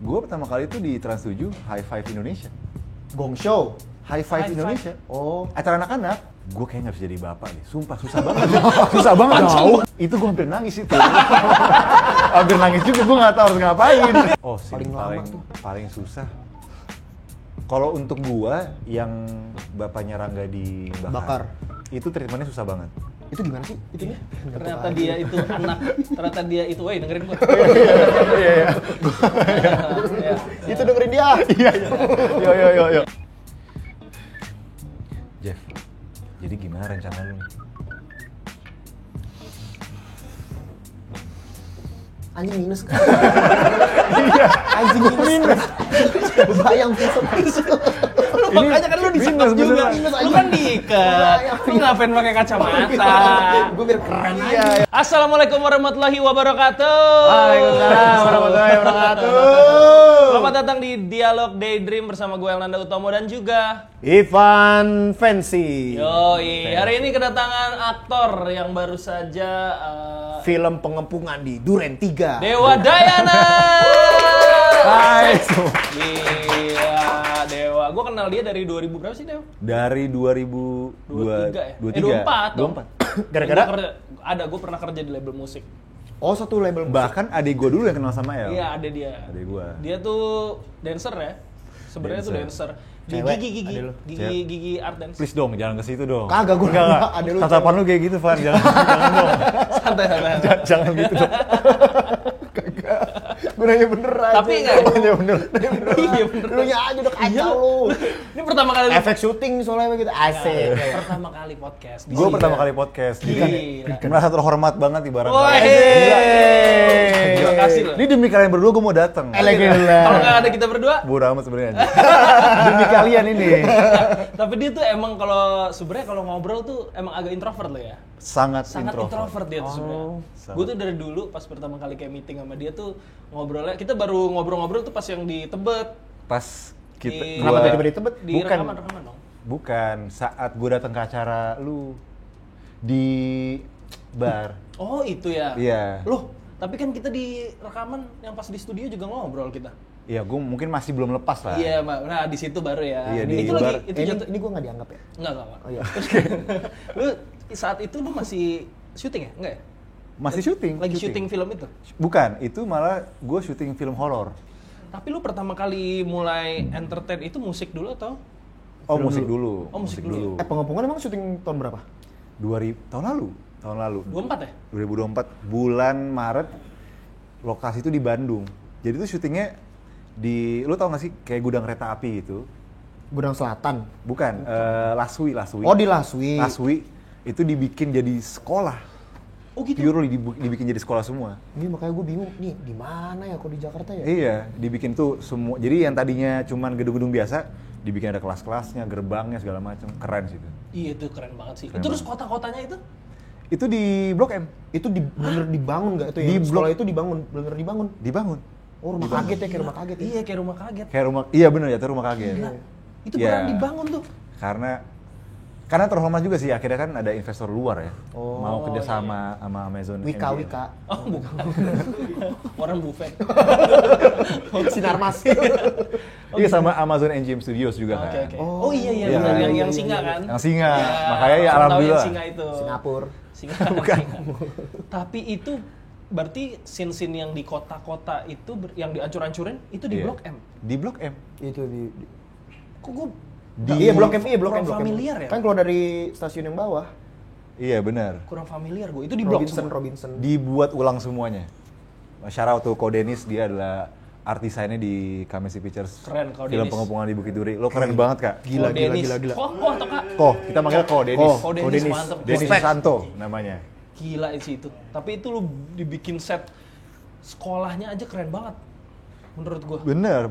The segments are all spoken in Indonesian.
Gue pertama kali itu di Trans 7 High Five Indonesia. Gong Show. High Five Indonesia. Oh. Acara anak-anak. Gue kayaknya nggak bisa jadi bapak nih. Sumpah susah banget. Susah banget. Jauh. Itu gue hampir nangis itu. Hampir nangis juga. Gue nggak tahu harus ngapain. Oh, paling susah. Kalau untuk gue yang bapaknya Rangga di Bakar. Itu treatmentnya susah banget. Itu gimana sih itunya? Ternyata dia itu anak, ternyata dia itu, woi dengerin gua. Iya. Itu dengerin dia. Iya. Yo. Jeff, jadi gimana rencana lu? Anjing minus kan? Anjing minus. Bayang besok. Makanya kan lu disekap juga. Lu kan diikat. Lu ngapain pakai kacamata? Gue biar keren aja. Assalamualaikum warahmatullahi wabarakatuh. Waalaikumsalam warahmatullahi wabarakatuh. Selamat datang di Dialog Daydream bersama gue Elnanda Utomo dan juga Ivan Fancy. Yoi, hari ini kedatangan aktor yang baru saja Film pengepungan di Duren 3. Dewa Dayana. Hai. Iya, Dewa. Gue kenal dia dari 2000 berapa sih, Dewa? Dari 23 ya? 24. Gara-gara Gue pernah kerja di label musik. oh satu label musik. Bahkan adik gue dulu yang kenal sama El. Iya, ada dia. Adik gue. Dia tuh dancer ya. Sebenarnya tuh dancer. Di Cewek, gigi art dance. Please dong, jangan ke situ dong. Kagak, gue enggak. ada lu. Tatapan lu kayak gitu, Van. Jangan dong. Santai. Jangan gitu dong. Gue nanya bener aja. Tapi enggak. Iya bener. Iya bener. Lu nya aja udah kacau lu. Ini pertama kali Efek syuting soalnya begitu. Asik. pertama kali podcast. Gue pertama kali podcast. Gila. Merasa terhormat banget ibaratnya. Woi. Terima kasih loh. Ini demi kalian berdua gue mau datang. Kalau nggak ada kita berdua, Bodo amat sebenarnya. Demi kalian ini. tapi dia tuh emang kalau sebenarnya kalau ngobrol tuh emang agak introvert loh ya. Sangat Introvert dia tuh sebenarnya. Gue tuh dari dulu pas pertama kali kayak meeting sama dia tuh ngobrolnya, kita baru ngobrol-ngobrol tuh pas yang di Tebet. Pas kita Kenapa tiba-tiba di Tebet? Di Bukan. rekaman dong. Bukan, saat gue datang ke acara lu di bar. Oh itu ya. Iya. Loh, tapi kan kita di rekaman yang pas di studio juga ngobrol kita. Iya, gue mungkin masih belum lepas lah. Iya, Mbak. Nah, di situ baru ya. Iya, itu di lagi bar. itu jatuh. Ini gue nggak dianggap ya? Enggak. Oh iya. Lu saat itu lu masih syuting ya? Enggak ya? Masih syuting. Lagi syuting film itu. Bukan, itu malah gue syuting film horor. Tapi lu pertama kali mulai entertain itu musik dulu atau? Oh, Film musik dulu. Oh, musik dulu. Pengepungan emang syuting tahun berapa? 2000 tahun lalu. 24 ya? 2024 bulan Maret. Lokasi itu di Bandung. Jadi itu syutingnya di, lu tau gak sih kayak gudang kereta api gitu? Gudang Selatan. Bukan, Laswi. Oh di Laswi. Laswi itu dibikin jadi sekolah. Oh gitu. Purely dibikin jadi sekolah semua. Ini makanya gue bingung nih di mana ya kok di Jakarta ya? Iya, dibikin tuh semua. Jadi yang tadinya cuman gedung-gedung biasa, dibikin ada kelas-kelasnya, gerbangnya segala macam. Keren sih itu. Iya itu keren banget sih. Keren Terus banget. kota-kotanya itu? Itu di Blok M. Itu bener dibangun nggak itu ya? Di Sekolah blok- itu bener dibangun. Dibangun. Oh rumah kaget ya kayak rumah kaget ya? Iya kayak rumah kaget. Kayak rumah, iya bener ya, itu rumah kaget. Gila. Itu Iya. beneran dibangun tuh. Karena terhormat juga sih, akhirnya kan ada investor luar ya. Oh, mau kerja sama Amazon. Wika. Oh bukan. Warren Buffett. Sinar Mas. Iya sama Amazon MGM Studios juga kan. Oke. Oh iya Iya, benar iya, yang singa kan? Yang singa. Ya, Makanya ya langsung tahu alhamdulillah. yang singa itu. Singapura. Singa bukan. Tapi itu berarti scene-scene yang di kota-kota itu yang dihancur-hancurin itu di Iya. Blok M. Di Blok M. Itu di Kok gue iya Blok M, kurang familiar ya? Kan keluar dari stasiun yang bawah. Iya benar. kurang familiar gue. Itu di Blok semua. Robinson. Dibuat ulang semuanya. Shout out to Ko Dennis, dia adalah art desainnya di Kamesi Pictures. Keren, Ko Film Dennis. pengepungan di Bukit Duri. Lo keren banget kak. Gila. Kok atau Kak? Ko, kita manggil Ko Dennis. Ko Dennis mantep. Dennis Respect. Santo namanya. Gila sih itu. Tapi itu lu dibikin set sekolahnya aja keren banget. Menurut gue. Bener.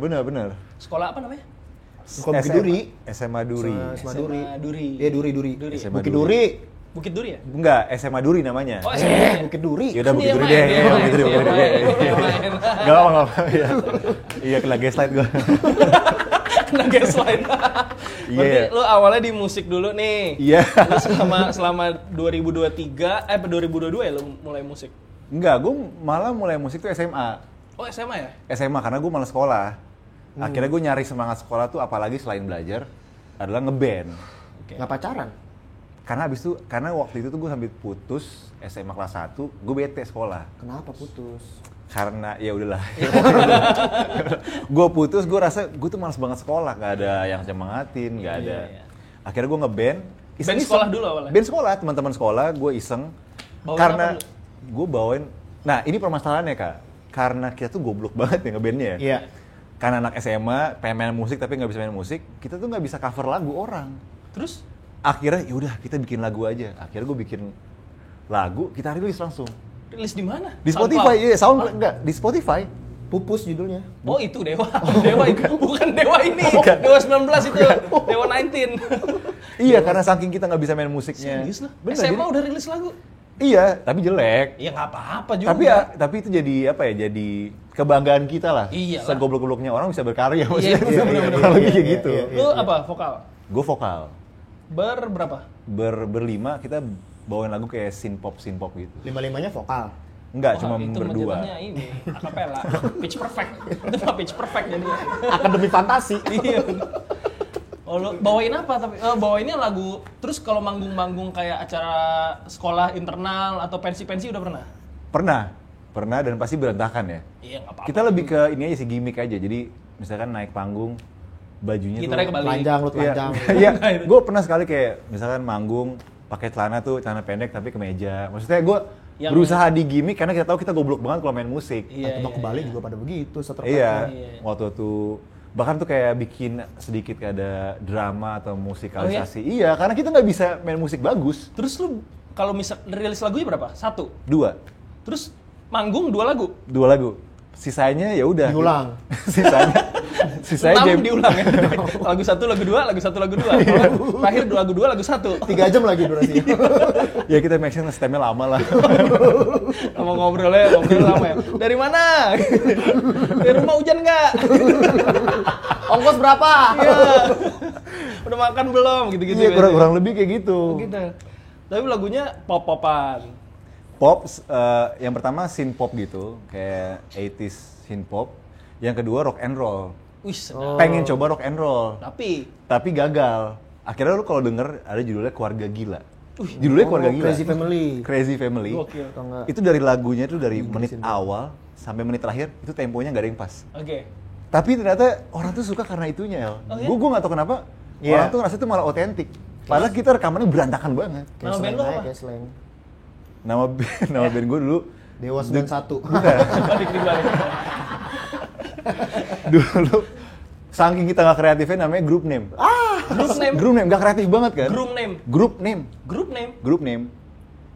Sekolah apa namanya? Sekolah Bukit Duri. SMA Duri. SMA Duri. Duri. Iya Duri. SMA Bukit Duri. Duri. Bukit Duri ya? Enggak, SMA Duri namanya. Oh, SMA. Bukit Duri. Yaudah Kan Bukit dia Duri main, deh. dia Iya, main. Bukit Duri. Dia main. Gak apa-apa. Iya, kena gaslight gue. Kena gaslight. Iya. Berarti lu awalnya di musik dulu nih. Iya. Lu selama 2023, 2022 ya lu mulai musik? Enggak, gue malah mulai musik tuh SMA. Oh SMA ya? SMA karena gue malas sekolah. Akhirnya gue nyari semangat sekolah tuh apalagi selain belajar adalah ngeband. Oke. Nggak pacaran? Karena waktu itu tuh gue sambil putus SMA kelas 1, gue bete sekolah. Kenapa putus? Karena ya udahlah. Gue putus, gue rasa gue tuh malas banget sekolah, nggak ada yang semangatin, nggak ada. Iya. Akhirnya gue ngeband. Band sekolah dulu awalnya? Band sekolah, teman-teman sekolah, gue iseng. Bawain Karena apa gue bawain, nah ini permasalahannya Kak. Karena kita tuh goblok banget ya ngebandnya ya. Iya. Karena anak SMA, pengen main musik tapi nggak bisa main musik, kita tuh nggak bisa cover lagu orang. Terus? Akhirnya yaudah kita bikin lagu aja. Akhirnya gue bikin lagu, kita rilis langsung. Rilis di mana? Di Spotify, iya SoundCloud, enggak, di Spotify. Pupus judulnya. Oh itu Dewa. Dewa itu. Bukan Dewa ini. Dewa 19 itu. Dewa 19. Iya, karena saking kita nggak bisa main musiknya. Serius lah? Bener, SMA jadi- udah rilis lagu? Iya, tapi jelek. Ya nggak apa-apa juga. Tapi itu jadi apa ya? Jadi kebanggaan kita lah. Iya lah. Segoblok-gobloknya orang bisa berkarya Iya, maksudnya. bener-bener. Kalau Iya, kayak iya, gitu. iya, iya. Lu apa? Vokal? Gue vokal. Berberapa? Berlima kita bawain lagu kayak synth-pop gitu. 5-5-nya vokal. Enggak, Wah, cuma itu berdua. jatuhnya ini, acapella. Pitch perfect. Itu mah pitch perfect jadinya. Akademi fantasi. Iya. Oh, lu bawain apa tapi bawainnya lagu terus kalau manggung-manggung kayak acara sekolah internal atau pensi-pensi udah pernah? Pernah dan pasti berantakan ya. Iya, nggak apa-apa. Kita lebih ke ini aja sih, gimmick aja. Jadi misalkan naik panggung, bajunya Gitarnya tuh kebalik. Telanjang, lu telanjang. Iya, gue pernah sekali kayak misalkan manggung pakai celana pendek tapi kemeja. Maksudnya gue Yang- berusaha di gimmick karena kita tahu kita goblok banget kalau main musik. Iya, Atau iya, kebalik iya. juga pada begitu, Iya, seterusnya. Iya. waktu itu bahkan tuh kayak bikin sedikit kayak ada drama atau musikalisasi. Oh, Iya, karena kita nggak bisa main musik bagus. Terus lu kalau misal rilis lagunya berapa? 1. 2 Terus manggung 2 lagu. lagu. Sisanya ya udah. Diulang. Sisanya 6 jam. diulang ya. Lagu 1, lagu 2, lagu 1, lagu 2. Kalau terakhir lagu 2, lagu 1. 3 jam lagi durasinya. Ya kita make sure stemnya lama lah. Sama ngobrol lama ya. Dari mana? Dari rumah hujan nggak? Ongkos berapa? Iya. Udah makan belum? Gitu-gitu. Iya, biasanya. kurang lebih kayak gitu. Gitu. Tapi lagunya pop-popan. Pop, yang pertama synth pop gitu, kayak 80s synth pop. Yang kedua rock and roll. Wih, sedap. Pengen coba rock and roll, Tapi gagal. Akhirnya lu kalau denger ada judulnya Keluarga Gila. Judulnya Keluarga Gila. Crazy Family. Crazy Family. gokil. Atau enggak? Itu dari lagunya itu dari menit awal sampai menit terakhir itu temponya nggak ada yang pas. Oke. Tapi ternyata orang tuh suka karena itunya, El. Oh, iya? Gue nggak tahu kenapa. Iya. Orang tuh ngerasa itu malah otentik. Padahal kita rekamannya berantakan banget. Kayak Nama band slang lu aja, apa? kayak slang. Nama band gue dulu Dewa 91. Balik dibalik. dulu saking kita nggak kreatifnya namanya group name. Group name. Nggak kreatif banget kan? Group name. Group name. Group name. Grup name.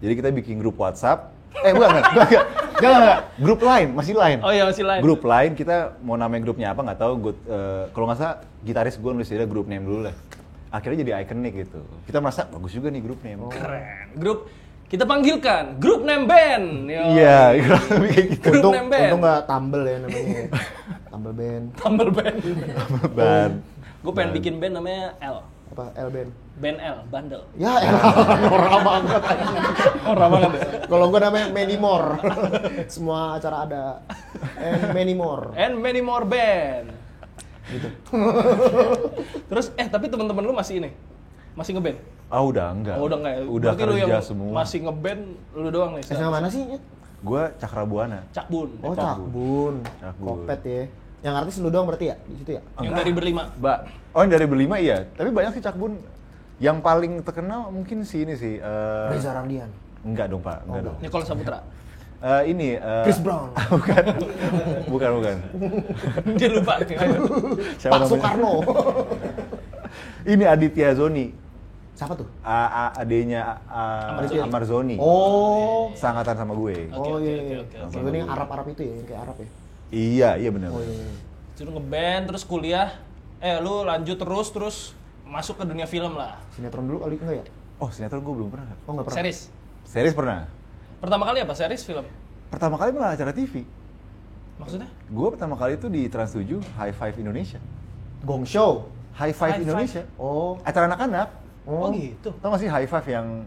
Jadi kita bikin grup WhatsApp. Enggak. Grup lain, masih lain. Oh iya, masih lain. Grup lain kita mau namain grupnya apa nggak tahu. Kalau nggak salah gitaris gue nulis aja grup name dulu lah. Akhirnya jadi ikonik gitu. Kita merasa bagus juga nih grup name. Keren. Grup kita panggilkan Group Name Band. Yo. Iya, kurang lebih kayak gitu. Group Untung name band. nggak Tumble ya namanya. Tumble band. Tumble Band. Ban. Gue pengen bikin band namanya L. Apa L band? Band L, Bundle. Ya elah, norak banget. Orang banget ya. Kalau gua namanya Many More. Semua acara ada. And Many More. And many more band. Gitu. Terus tapi teman-teman lu masih ini? Masih ngeband? Ah udah enggak. Oh, udah enggak ya? Udah Berarti lu kerja yang semua. masih ngeband lu doang nih. SMA mana sih? Nyet? Gue Cakrabuana. Cakbun. Oh, Cakbun. Cakbun. Kopet ya. Yang artis lu doang berarti ya? Di situ ya? Yang dari berlima. Oh yang dari berlima iya. Tapi banyak sih Cakbun. Yang paling terkenal mungkin si ini sih. Reza Radian. Enggak dong Pak. Enggak dong. Nicholas Saputra. Ini. Chris Brown. Bukan. Dia lupa. Siapa Pak namanya? Soekarno. Ini Aditya Zoni. Siapa tuh? Adenya Aditya. Amar Zoni. Oh. Sangatan sama gue. Oh iya. Iya. oke. Ini yang Arab-Arab itu ya, yang kayak Arab ya. Iya benar. Oh iya. Suruh ngeband terus kuliah. Lu lanjut terus masuk ke dunia film lah. Sinetron dulu kali enggak ya? Oh sinetron gue belum pernah. Oh enggak pernah. Series. Series pernah. Pertama kali apa? Series film? Pertama kali malah acara TV. Maksudnya? Gue pertama kali itu di Trans 7 High Five Indonesia. Gong Show. High Five High Five. Indonesia. Oh. Acara anak-anak. Oh gitu. Tau gak sih High Five yang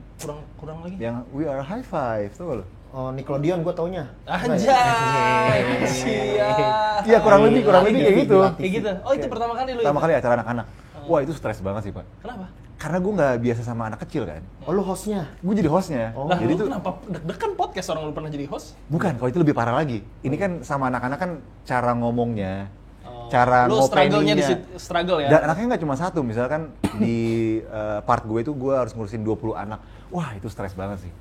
Kurang lagi. We Are High Five, tau gak lo? Oh, Nickelodeon gue taunya. Anjay, siap. Iya kurang lebih kayak gitu. Kayak gitu. Oh itu pertama kali lu Pertama itu? kali acara anak-anak. Wah itu stres banget sih Pak. Kenapa? Karena gue nggak biasa sama anak kecil kan. Oh, lu hostnya? Gue jadi hostnya. Lah Jadi lu tuh kenapa deg-degan podcast orang lu pernah jadi host? bukan, kalau itu lebih parah lagi. Ini kan sama anak-anak kan cara ngomongnya, Oh. cara Lu struggle-nya di ngopeninnya. situ, struggle ya? Dan anaknya nggak cuma satu, misalkan di part gue itu gue harus ngurusin 20 anak. Wah itu stres banget sih.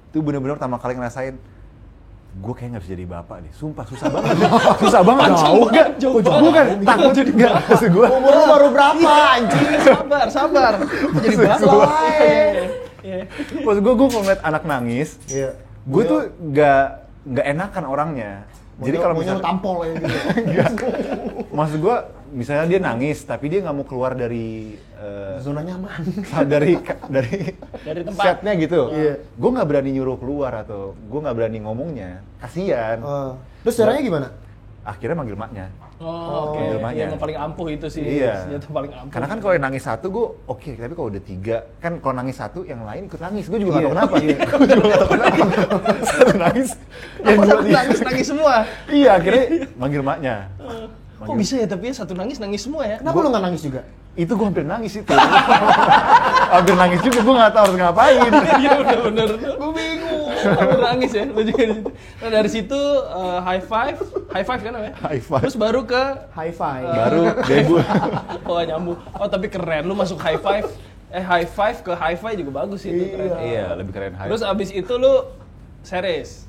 Itu bener-bener pertama kali ngerasain, gue kayak nggak bisa jadi bapak nih. Sumpah susah banget. Susah banget. Jauh Enggak, jauh gue kan takut jadi nggak. Maksud gue, Umur lu baru berapa anjing? sabar. Jadi Maksud bapak. gua- Iya. maksud gue kalau ngeliat anak nangis, Iya. gue tuh nggak enakan orangnya. Jadi kalau misalnya misalnya tampol ya gitu. maksud gue misalnya dia nangis tapi dia nggak mau keluar dari Zona nyaman. Dari tempat. setnya gitu. Iya. Gue nggak berani nyuruh keluar atau gue nggak berani ngomongnya, kasihan. Terus caranya gimana? Akhirnya manggil maknya. Oh, oke. Manggil maknya. Yang paling ampuh itu sih. Iya. Senjata paling ampuh. Karena kan kalau yang nangis satu gue oke, tapi kalau udah tiga kan kalau nangis satu yang lain ikut nangis. Gue juga nggak tahu kenapa. Gue juga nggak tahu kenapa. Satu nangis, yang dua tiga. nangis semua. Iya akhirnya manggil maknya. Kok bisa ya tapi satu nangis semua ya? Kenapa lu nggak nangis juga? Itu gue hampir nangis itu. Hampir nangis juga, gue nggak tahu harus ngapain. Iya bener. Gue bingung. Hampir nangis ya. Lu juga di situ. Nah dari situ high five kan namanya? High five. Terus baru ke High five. Baru debut. oh nyambung. Oh tapi keren. Lu masuk high five ke high five juga bagus itu. Keren. Iya, lebih keren. Terus abis itu lu series.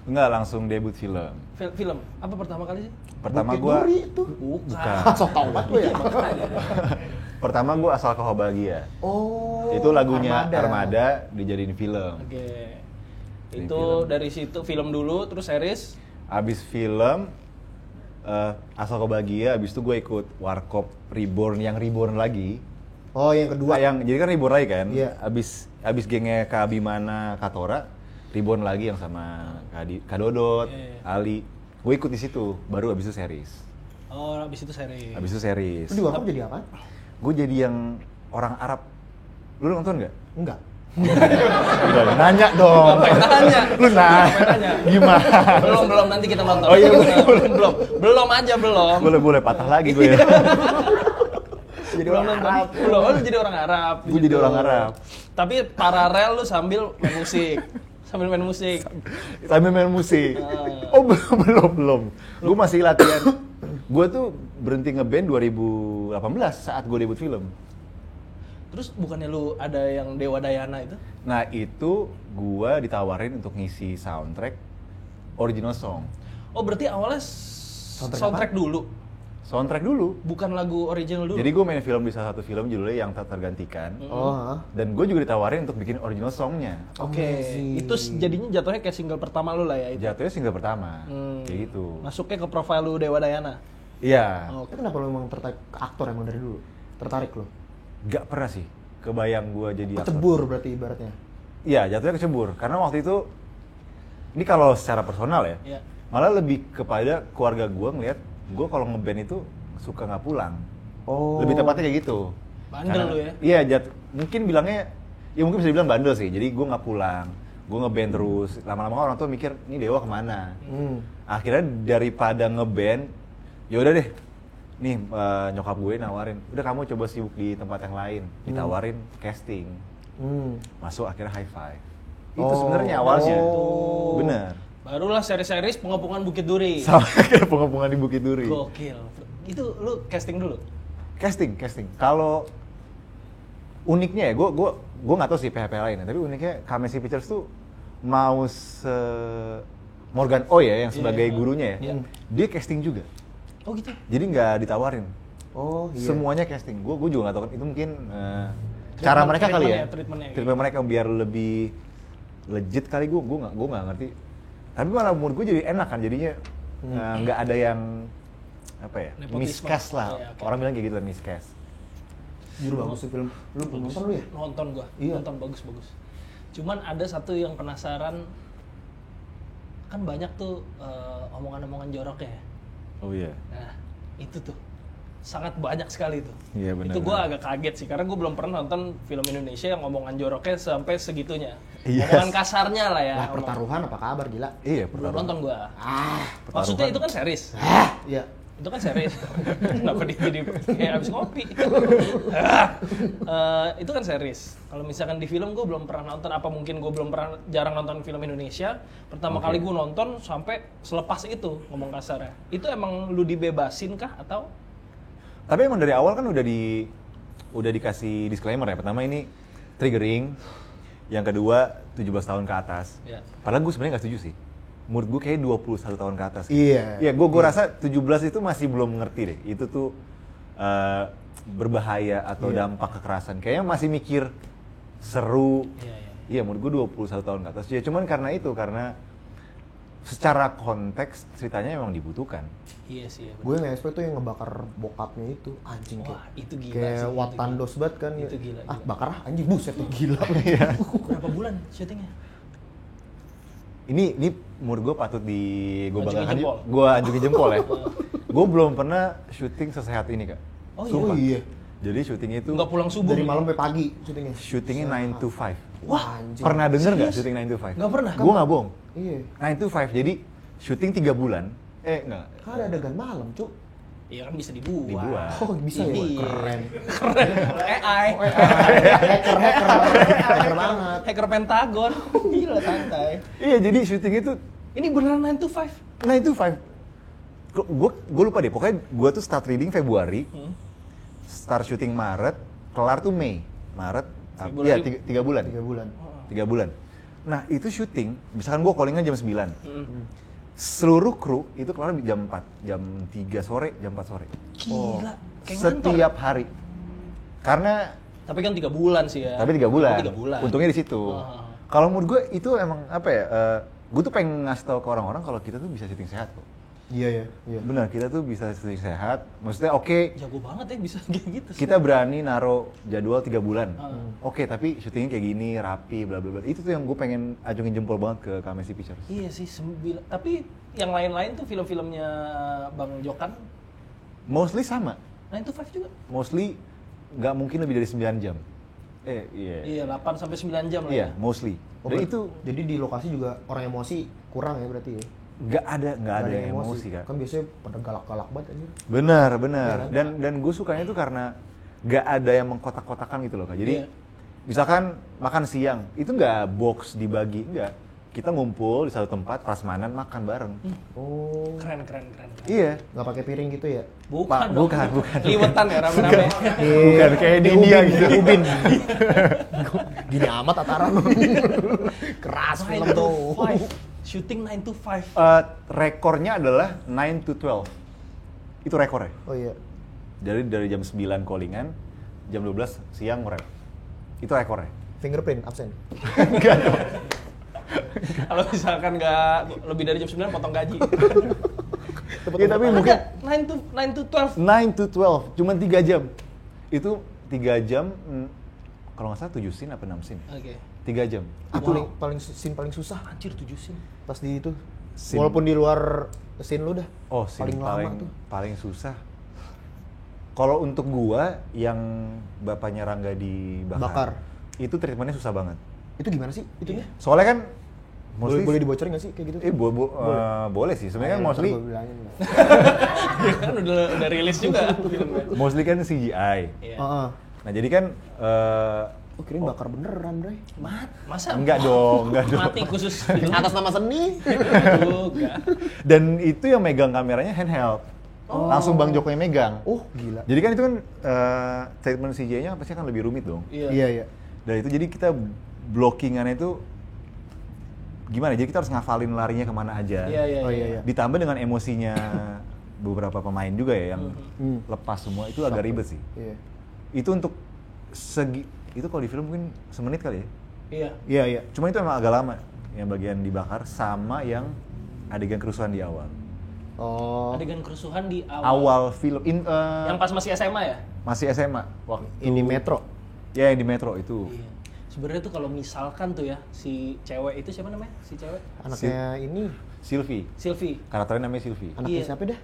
Enggak, langsung debut film. Film. Apa pertama kali sih? Pertama Bukit gue, Duri itu. bukan. Sok tau banget lu ya. Pertama gue Asal Kau Bahagia. Oh. Itu lagunya Armada dijadiin film. Oke. Dari Itu film. dari situ film dulu terus series. Abis film, Asal Kau Bahagia, abis itu gue ikut Warkop Reborn, yang Reborn lagi. Oh, yang kedua. Jadi kan Reborn lagi kan? Iya. Abis gengnya Kak Abimana, Katora, Reborn lagi yang sama Kak Dodot, Iya. Ali. Gue ikut di situ, baru abis itu series. Oh, habis itu series. Abis itu series. Lu di Warkop jadi apa? Gue jadi yang orang Arab. Lu nonton nggak? Enggak. Udah, nanya dong. Ngapain nanya? Lu nanya? Gimana? Belum nanti kita nonton. Oh iya, belum aja belum. Boleh patah lagi gue ya. Jadi Belum orang nonton. Arab. Belum. Oh, lu jadi orang Arab. Gue jadi orang Arab. Tapi paralel lu sambil main musik. Sambil main musik. Sambil main musik. Ah. Oh belum. Gue masih latihan. Gue tuh berhenti ngeband 2018 saat gue debut film. Terus bukannya lu ada yang Dewa Dayana itu? Nah itu gue ditawarin untuk ngisi soundtrack original song. Oh, berarti awalnya soundtrack dulu. Soundtrack dulu. Bukan lagu original dulu. Jadi gue main film di salah satu film judulnya Yang Tak Tergantikan. Oh, hah? Dan gue juga ditawarin untuk bikin original songnya. Oke. Itu jadinya jatuhnya kayak single pertama lu lah ya itu. Jatuhnya single pertama. Hmm. Kayak gitu. Masuknya ke profile lu Dewa Dayana. Iya. Oh, Tapi kenapa lu emang tertarik ke aktor emang dari dulu? Tertarik lu? Gak pernah sih kebayang gue jadi aktor. Kecebur berarti ibaratnya. Iya, jatuhnya kecebur. Karena waktu itu, ini kalau secara personal ya, Iya. malah lebih kepada keluarga gue ngeliat, gue kalau ngeband itu suka nggak pulang. Oh. Lebih tepatnya kayak gitu. Bandel lu ya? Iya, mungkin bilangnya, ya mungkin bisa dibilang bandel sih. Jadi gue nggak pulang, gue ngeband terus. Lama-lama orang tuh mikir, ini Dewa kemana? Akhirnya daripada ngeband, ya udah deh. Nih nyokap gue nawarin, udah kamu coba sibuk di tempat yang lain. Ditawarin casting, masuk akhirnya high five. Itu sebenarnya awalnya, bener. Barulah seri-series pengepungan Bukit Duri. Sama kayak pengepungan di Bukit Duri. Gokil. Itu lu casting dulu? Casting. Kalau uniknya ya, gue nggak tahu sih PHP lain, tapi uniknya KMC Pictures tuh mau Morgan Oy ya yang sebagai gurunya ya, Iya. dia casting juga. Oh gitu? Jadi nggak ditawarin. Oh, iya. Semuanya casting. Gue juga nggak tahu kan itu mungkin cara mereka kali ya. treatmentnya. Mereka biar lebih legit kali. Gue nggak ngerti. Tapi malah menurut gue jadi enak kan jadinya nggak ada yang apa ya Nepotisme. miscast lah. Iya, oke. Orang bilang kayak gitu lah miscast. Jujur bagus sih film. Lu belum nonton lu ya? Nonton gua. Iya. Nonton bagus. Cuman ada satu yang penasaran. Kan banyak tuh omongan-omongan jorok ya. Oh iya. Nah, itu tuh. sangat banyak sekali tuh. Iya, benar, Itu gue benar. agak kaget sih karena gue belum pernah nonton film Indonesia yang ngomongan joroknya sampai segitunya. Yes. Omongan kasarnya lah ya. Lah pertaruhan apa kabar gila? Iya, Belum pertaruhan. nonton gue. Ah, Maksudnya itu kan series. iya. Itu kan series. Kenapa dia jadi kayak abis ngopi? Itu kan series. Kalau misalkan di film gue belum pernah nonton, apa mungkin gue belum pernah jarang nonton film Indonesia. Pertama kali gue nonton sampai selepas itu ngomong kasar ya. Itu emang lu dibebasin kah atau? Tapi emang dari awal kan udah dikasih disclaimer ya. Pertama ini triggering, yang kedua 17 tahun ke atas. Ya. Padahal gue sebenarnya nggak setuju sih. Menurut gue kayak 21 tahun ke atas. Iya. Iya, gue rasa 17 itu masih belum ngerti deh. Itu tuh berbahaya atau dampak kekerasan. Kayaknya masih mikir seru. Iya, iya. Iya, menurut gue 21 tahun ke atas. Ya cuman karena secara konteks ceritanya memang dibutuhkan. Iya sih. Ya, bener. Gue nge-expect tuh yang ngebakar bokapnya itu anjing Wah, kayak. itu gila Kayak sih, itu Watandos banget kan. Itu gila, Ah, gila. bakar anjing buset tuh gila. Berapa bulan syutingnya? Ini menurut gue patut gue Anjungin banggakan, jempol. gue anjungin jempol ya. Gue belum pernah syuting sesehat ini kak. Oh, iya? Sumpah. Oh, iya. Jadi syutingnya itu Nggak pulang subuh. Dari nih? malam sampai pagi syutingnya. syutingnya 9 to 5. Wah, anjing. Pernah denger nggak Serius? syuting 9 to 5? Nggak pernah. Gue nggak bohong. Iya. 9 to 5. Jadi syuting 3 bulan. Enggak. Kan ada adegan malam, Cuk. Iya kan bisa dibuat. Dibuat. Oh, bisa ya? Iya. Keren. Keren. AI. Hacker banget. Hacker Pentagon. Gila santai. Iya, jadi syuting itu Ini beneran 9 to 5. 9 to 5. Gue lupa deh. Pokoknya gue tuh start reading Februari. Start syuting Maret. Kelar tuh Mei. Maret. Februari. Iya, 3 bulan. 3 bulan. 3 bulan. Nah, itu syuting, misalkan gue callingan jam 9. Seluruh kru itu kelar jam 4, jam 3 sore, jam 4 sore. Gila. Kayak ngantor. Setiap hari. Karena Tapi kan 3 bulan sih ya. tapi 3 bulan. 3 bulan. Untungnya di situ. Kalau menurut gue itu emang apa ya? Gue tuh pengen ngasih tahu ke orang-orang kalau kita tuh bisa syuting sehat kok. Iya ya, iya. Benar, kita tuh bisa syuting sehat. Maksudnya oke, Jago banget ya bisa kayak gitu sih. kita berani naro jadwal 3 bulan. Oke, tapi syutingnya kayak gini, rapi, bla bla bla. Itu tuh yang gue pengen acungin jempol banget ke KMC Pictures. Iya sih, tapi yang lain-lain tuh film-filmnya Bang Jokan Mostly sama. 9 to 5 juga? Mostly nggak mungkin lebih dari 9 jam. Iya. Iya, 8 sampai 9 jam lah Iya, ya. mostly. Oh, Dan itu jadi di lokasi juga orang emosi kurang ya berarti ya? nggak ada yang emosi kak. Kan biasanya pada galak-galak banget anjir. Benar. Iya, Dan gue sukanya itu karena nggak ada yang mengkotak-kotakan gitu loh kak. Jadi Iya. misalkan makan siang itu nggak box dibagi, nggak. Kita ngumpul di satu tempat, prasmanan makan bareng. Oh, Keren. Iya. nggak pakai piring gitu ya? Bukan. Bukan. Liwetan ya rame-rame. Bukan kayak di India gitu. Ubin. Gini amat tataran. Keras 9 film to tuh. 5. Shooting 9 to 5. Rekornya adalah 9 to 12. Itu rekornya. Oh iya. Jadi dari jam 9 callingan, jam 12 siang nge-rap. Itu rekornya. Fingerprint absen. Kalau misalkan nggak lebih dari jam 9 potong gaji. Iya, tapi mungkin 9 to 12. 9 to 12, cuma 3 jam. Itu 3 jam, kalau nggak salah 7 scene apa 6 scene. Oke. 3 jam. Itu paling scene paling susah Anjir 7 scene. pas di itu. Scene. Walaupun di luar scene lu dah. Oh, scene paling lama tuh. paling susah. Kalau untuk gua yang bapaknya Rangga dibakar, Bakar. itu treatmentnya susah banget. Itu gimana sih itunya? Soalnya kan Boleh, mostly boleh dibocorin nggak sih kayak gitu? boleh sih. Sebenarnya kan Ayo, mostly ntar gua bilangin lah. Ya kan udah rilis juga filmnya. mostly kan CGI. Iya. Heeh. Nah, jadi kan Oh, kirain bakar beneran, Bray. Masa enggak dong. mati khusus film? Atas nama seni. Juga. Dan itu yang megang kameranya handheld. Langsung Bang Joko yang megang. Oh, gila. Jadi kan itu kan treatment CGI-nya pasti akan lebih rumit dong. Iya. Iya, iya. Dan itu jadi kita blockingannya itu gimana? Jadi kita harus ngafalin larinya kemana aja. Iya. Oh, iya, iya. Ditambah dengan emosinya beberapa pemain juga ya yang Hmm. lepas semua itu agak ribet sih. Iya. Itu untuk itu kalau di film mungkin semenit kali ya. Iya. Iya, iya. Cuma itu emang agak lama yang bagian dibakar sama yang adegan kerusuhan di awal. Oh. Adegan kerusuhan di Awal film Yang pas masih SMA ya? masih SMA waktu Ini Metro. Ya yang di Metro itu. Iya. Sebenarnya tuh kalau misalkan tuh ya si cewek itu siapa namanya? Si cewek? Anaknya ini Sylvie. Sylvie. Karakternya namanya Sylvie. anaknya Iya. siapa dah?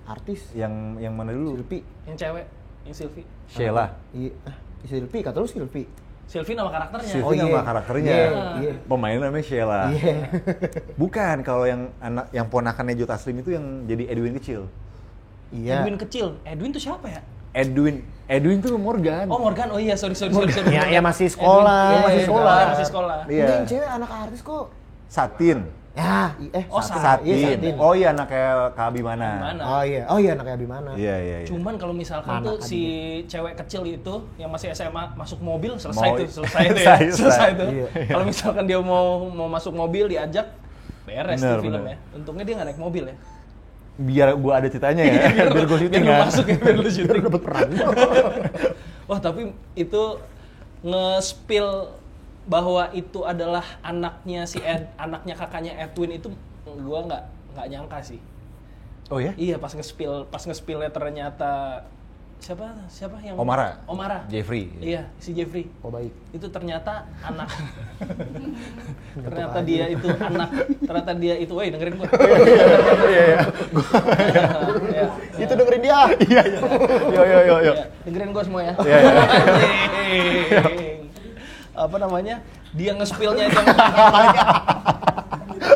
Artis. Yang mana dulu? Silvi. Yang cewek, yang Sylvie. Sheila. Iya. Silvi, kata lu Silvi. Sylvie nama karakternya. Sylvie nama karakternya. Iya. Pemainnya namanya Sheila. Iya. Bukan, kalau yang ponakannya Joe Taslim itu yang jadi Edwin kecil. Iya. Edwin kecil. Edwin tuh siapa ya? Edwin tuh Morgan. Oh Morgan, oh iya sorry. Ya masih sekolah. Edwin. masih sekolah. Masih sekolah. Iya. Yang cewek anak artis kok. Satin. Ya, Oh, Satin. Iya, Satin. Oh iya, anaknya Kak Abimana. Mana? Oh iya anaknya Abimana. Iya. Cuman kalau misalkan Mana tuh kan si cewek kecil itu yang masih SMA masuk mobil selesai Mau- tuh, selesai tuh ya. Selesai. Selesai tuh. Iya. Kalau misalkan dia mau masuk mobil diajak beres Bener, tuh film bener. ya. Untungnya dia nggak naik mobil ya. Biar gua ada ceritanya ya, biar gua syuting Biar lu kan. masuk ya, biar lu syuting. Dapat peran. Wah, tapi itu nge-spill bahwa itu adalah anaknya anaknya kakaknya Edwin itu gua nggak nyangka sih. Oh ya? Iya, pas nge-spillnya ternyata siapa yang Omara. Jeffrey. Iya, si Jeffrey. Oh baik. Itu ternyata anak. ternyata dia itu, woi dengerin gua. Iya. Iya. Itu dengerin dia. Iya. Yo. Iya, dengerin gua semua ya. Iya. Anjing. Apa namanya? Dia nge-spillnya itu yang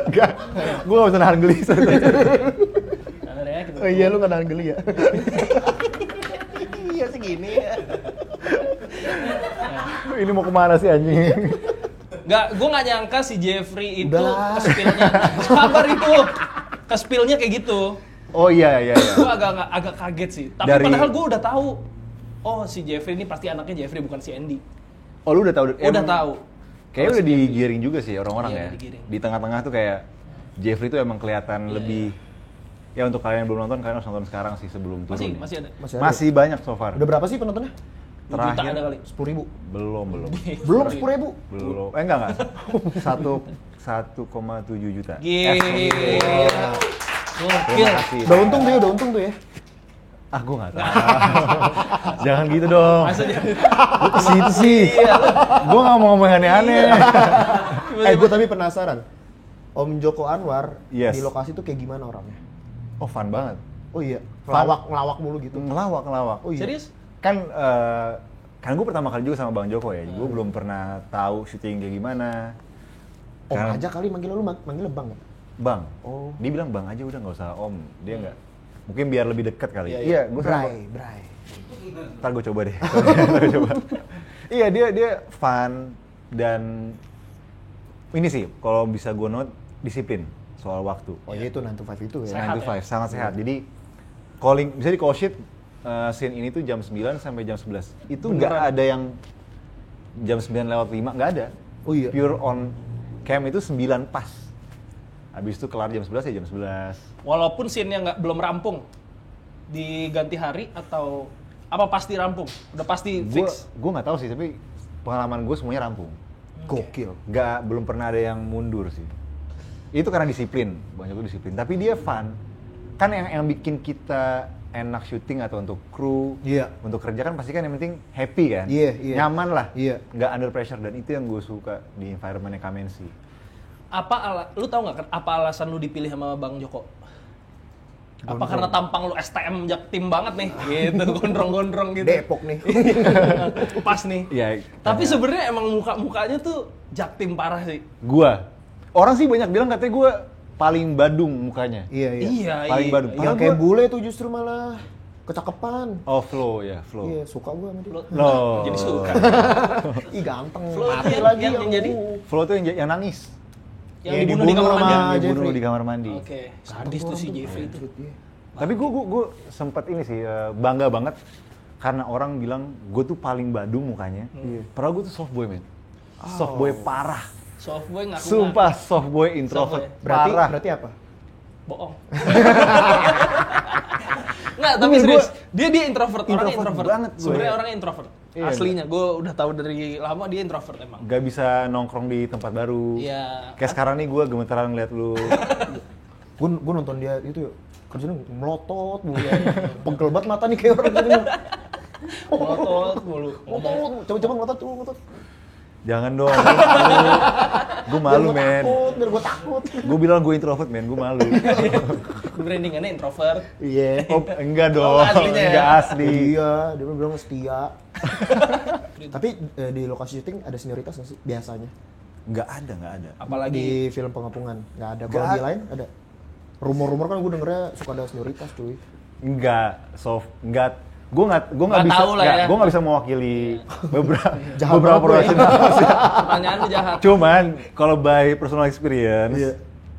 Enggak. Gua enggak bisa nahan geli. Nah, ya, gitu. Oh iya lu nggak nahan geli ya. Iya segini ya. Ini mau kemana sih anjing? Gue nggak nyangka si Jeffrey itu Udahlah. ke-spillnya. Sabar itu. Ke-spillnya kayak gitu. Oh iya. Gue agak kaget sih. Tapi padahal gue udah tahu. Oh, si Jeffrey ini pasti anaknya Jeffrey bukan si Andy. Oh lu udah tahu? Udah tahu. Kayaknya udah digiring juga sih orang-orang Iya, ya. digiring. Di tengah-tengah tuh kayak Jeffrey tuh emang kelihatan lebih. Ya untuk kalian yang belum nonton, kalian harus nonton sekarang sih sebelum turun. Masih ada. Masih banyak so far. Udah berapa sih penontonnya? Juta Terakhir ada kali. 10.000. belum. Belum 10.000. Belum. Enggak. 1,7 juta. Gila. Gokil. Terima kasih. Udah untung tuh ya. Ah, gue nggak tahu. Jangan gitu dong. Maksudnya. Lu ke situ sih. Gue nggak mau ngomong aneh-aneh. Gue tapi penasaran. Om Joko Anwar Yes. di lokasi tuh kayak gimana orangnya? Oh, fun banget. Oh iya, Fun. ngelawak mulu gitu. Ngelawak. Oh iya. Serius? Kan gue pertama kali juga sama Bang Joko ya. Gue belum pernah tahu syuting kayak gimana. Om Kan- aja kali manggil lu manggilnya Bang. Ya? Bang. Oh. Dia bilang Bang aja udah nggak usah Om. Dia nggak. Mungkin biar lebih dekat kali. Iya, Iya, gue Bray. Ntar gue coba deh. Ntar gua coba. Iya, dia fun dan ini sih kalau bisa gue note disiplin soal waktu. Oh iya itu 9 to 5 itu ya. Sehat 9 to 5, ya? sangat sehat. Jadi calling bisa di call sheet scene ini tuh jam 9 sampai jam 11. Itu nggak Beneran? ada yang jam 9 lewat 5, nggak ada. Oh iya. Pure on cam itu 9 pas. Habis itu kelar jam 11 ya jam 11. Walaupun scene-nya belum rampung, diganti hari atau apa pasti rampung? Udah pasti fix. Gue nggak tahu sih, tapi pengalaman gue semuanya rampung. Gokil. Belum pernah ada yang mundur sih. Itu karena disiplin, banyak tuh disiplin. Tapi dia fun. Kan yang bikin kita enak syuting atau untuk kru, Iya. untuk kerja kan pasti kan yang penting happy kan, Iya. nyaman lah, Iya. nggak under pressure, dan itu yang gue suka di environment-nya Kamensi. Lu tahu nggak apa alasan lu dipilih sama Bang Joko? Apa karena tampang lu STM jaktim banget nih, gitu, gondrong-gondrong gitu. Depok nih. Pas nih. Iya. Tapi sebenarnya emang mukanya tuh jaktim parah sih. Orang sih banyak bilang katanya gue paling badung mukanya. Iya. Paling badung. Yang kayak bule tuh justru malah kecakepan. Oh, flow. Iya, suka gua sama dia. Loh. Jadi suka. Ih ganteng. Flow Mati yang- lagi yang jadi? Flow tuh yang nangis. Yang Iya, dibunuh di kamar sama mandi. Yang dibunuh Jeffrey. di kamar mandi. Oke, sadis tuh si Jeffrey itu. Tapi gue sempat ini sih bangga banget karena orang bilang gue tuh paling badung mukanya. Padahal gue tuh soft boy, men. Soft boy parah. Soft boy ngaku Sumpah soft boy introvert. Soft Parah. Berarti apa? bohong. Nggak, tapi serius. Dia introvert, orangnya Introvert introvert. banget gue. Sebenarnya orangnya introvert. Iya, Aslinya, gue udah tahu dari lama dia introvert emang. Gak bisa nongkrong di tempat baru. Iya. Kayak sekarang nih gue gemetaran ngeliat lu. Gue nonton dia itu kerjanya melotot mulu ya. Pegel banget mata nih kayak orang gini. Ngotot mulu. Melotot. Coba melotot. Jangan dong, gue malu men. Biar gue takut. Gue bilang gue introvert men, gue malu. Brandingannya introvert. Iya. Oh, enggak dong, nggak aslinya ya? enggak asli. Iya, dia bilang setia. Tapi di lokasi syuting ada senioritas nggak sih biasanya? Enggak ada. Apalagi Di film pengapungan nggak ada. Kalau Nggak di lain ada. Rumor-rumor kan gue dengernya suka ada senioritas cuy. Enggak, enggak. Gue nggak Nggak bisa, tahu lah ya. gue nggak bisa mewakili beberapa Jahat beberapa banget gue. profesional. pertanyaan lu jahat. Cuman kalau by personal experience Iya.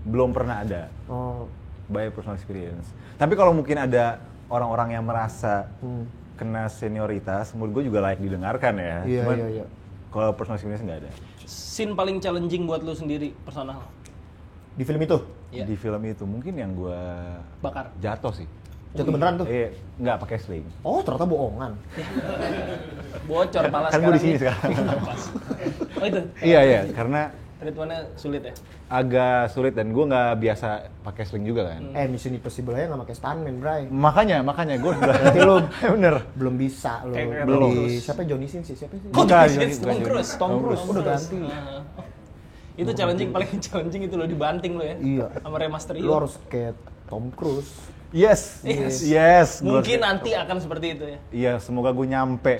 belum pernah ada. Oh. By personal experience. Tapi kalau mungkin ada orang-orang yang merasa kena senioritas, menurut gue juga layak didengarkan ya. Iya, Cuman iya. kalau personal experience nggak ada. Scene paling challenging buat lu sendiri personal. Di film itu Iya. Di film itu mungkin yang gue Bakar. jatuh sih. jatuh beneran tuh. Nggak pakai sling. Oh, ternyata bohongan. Bocor pala Kan gue di sini nih. sekarang. Oh itu. Iya, karena Treatmentnya sulit ya. agak sulit dan gue nggak biasa pakai sling juga kan. Mission Impossible aja nggak pakai stuntman, Bray. Makanya gue udah Berarti lu bener. belum bisa lu. Kayak belum. Di siapa Johnny Sins sih? Siapa sih? Kok Bukan, Tom bukan, Cruise? Tom Cruise. Udah ganti. Itu challenging paling challenging itu lo dibanting lo ya. Iya. Sama remaster Lu harus kayak Tom Cruise. Yes. Gua Mungkin harus- nanti akan seperti itu ya. Iya, semoga gue nyampe.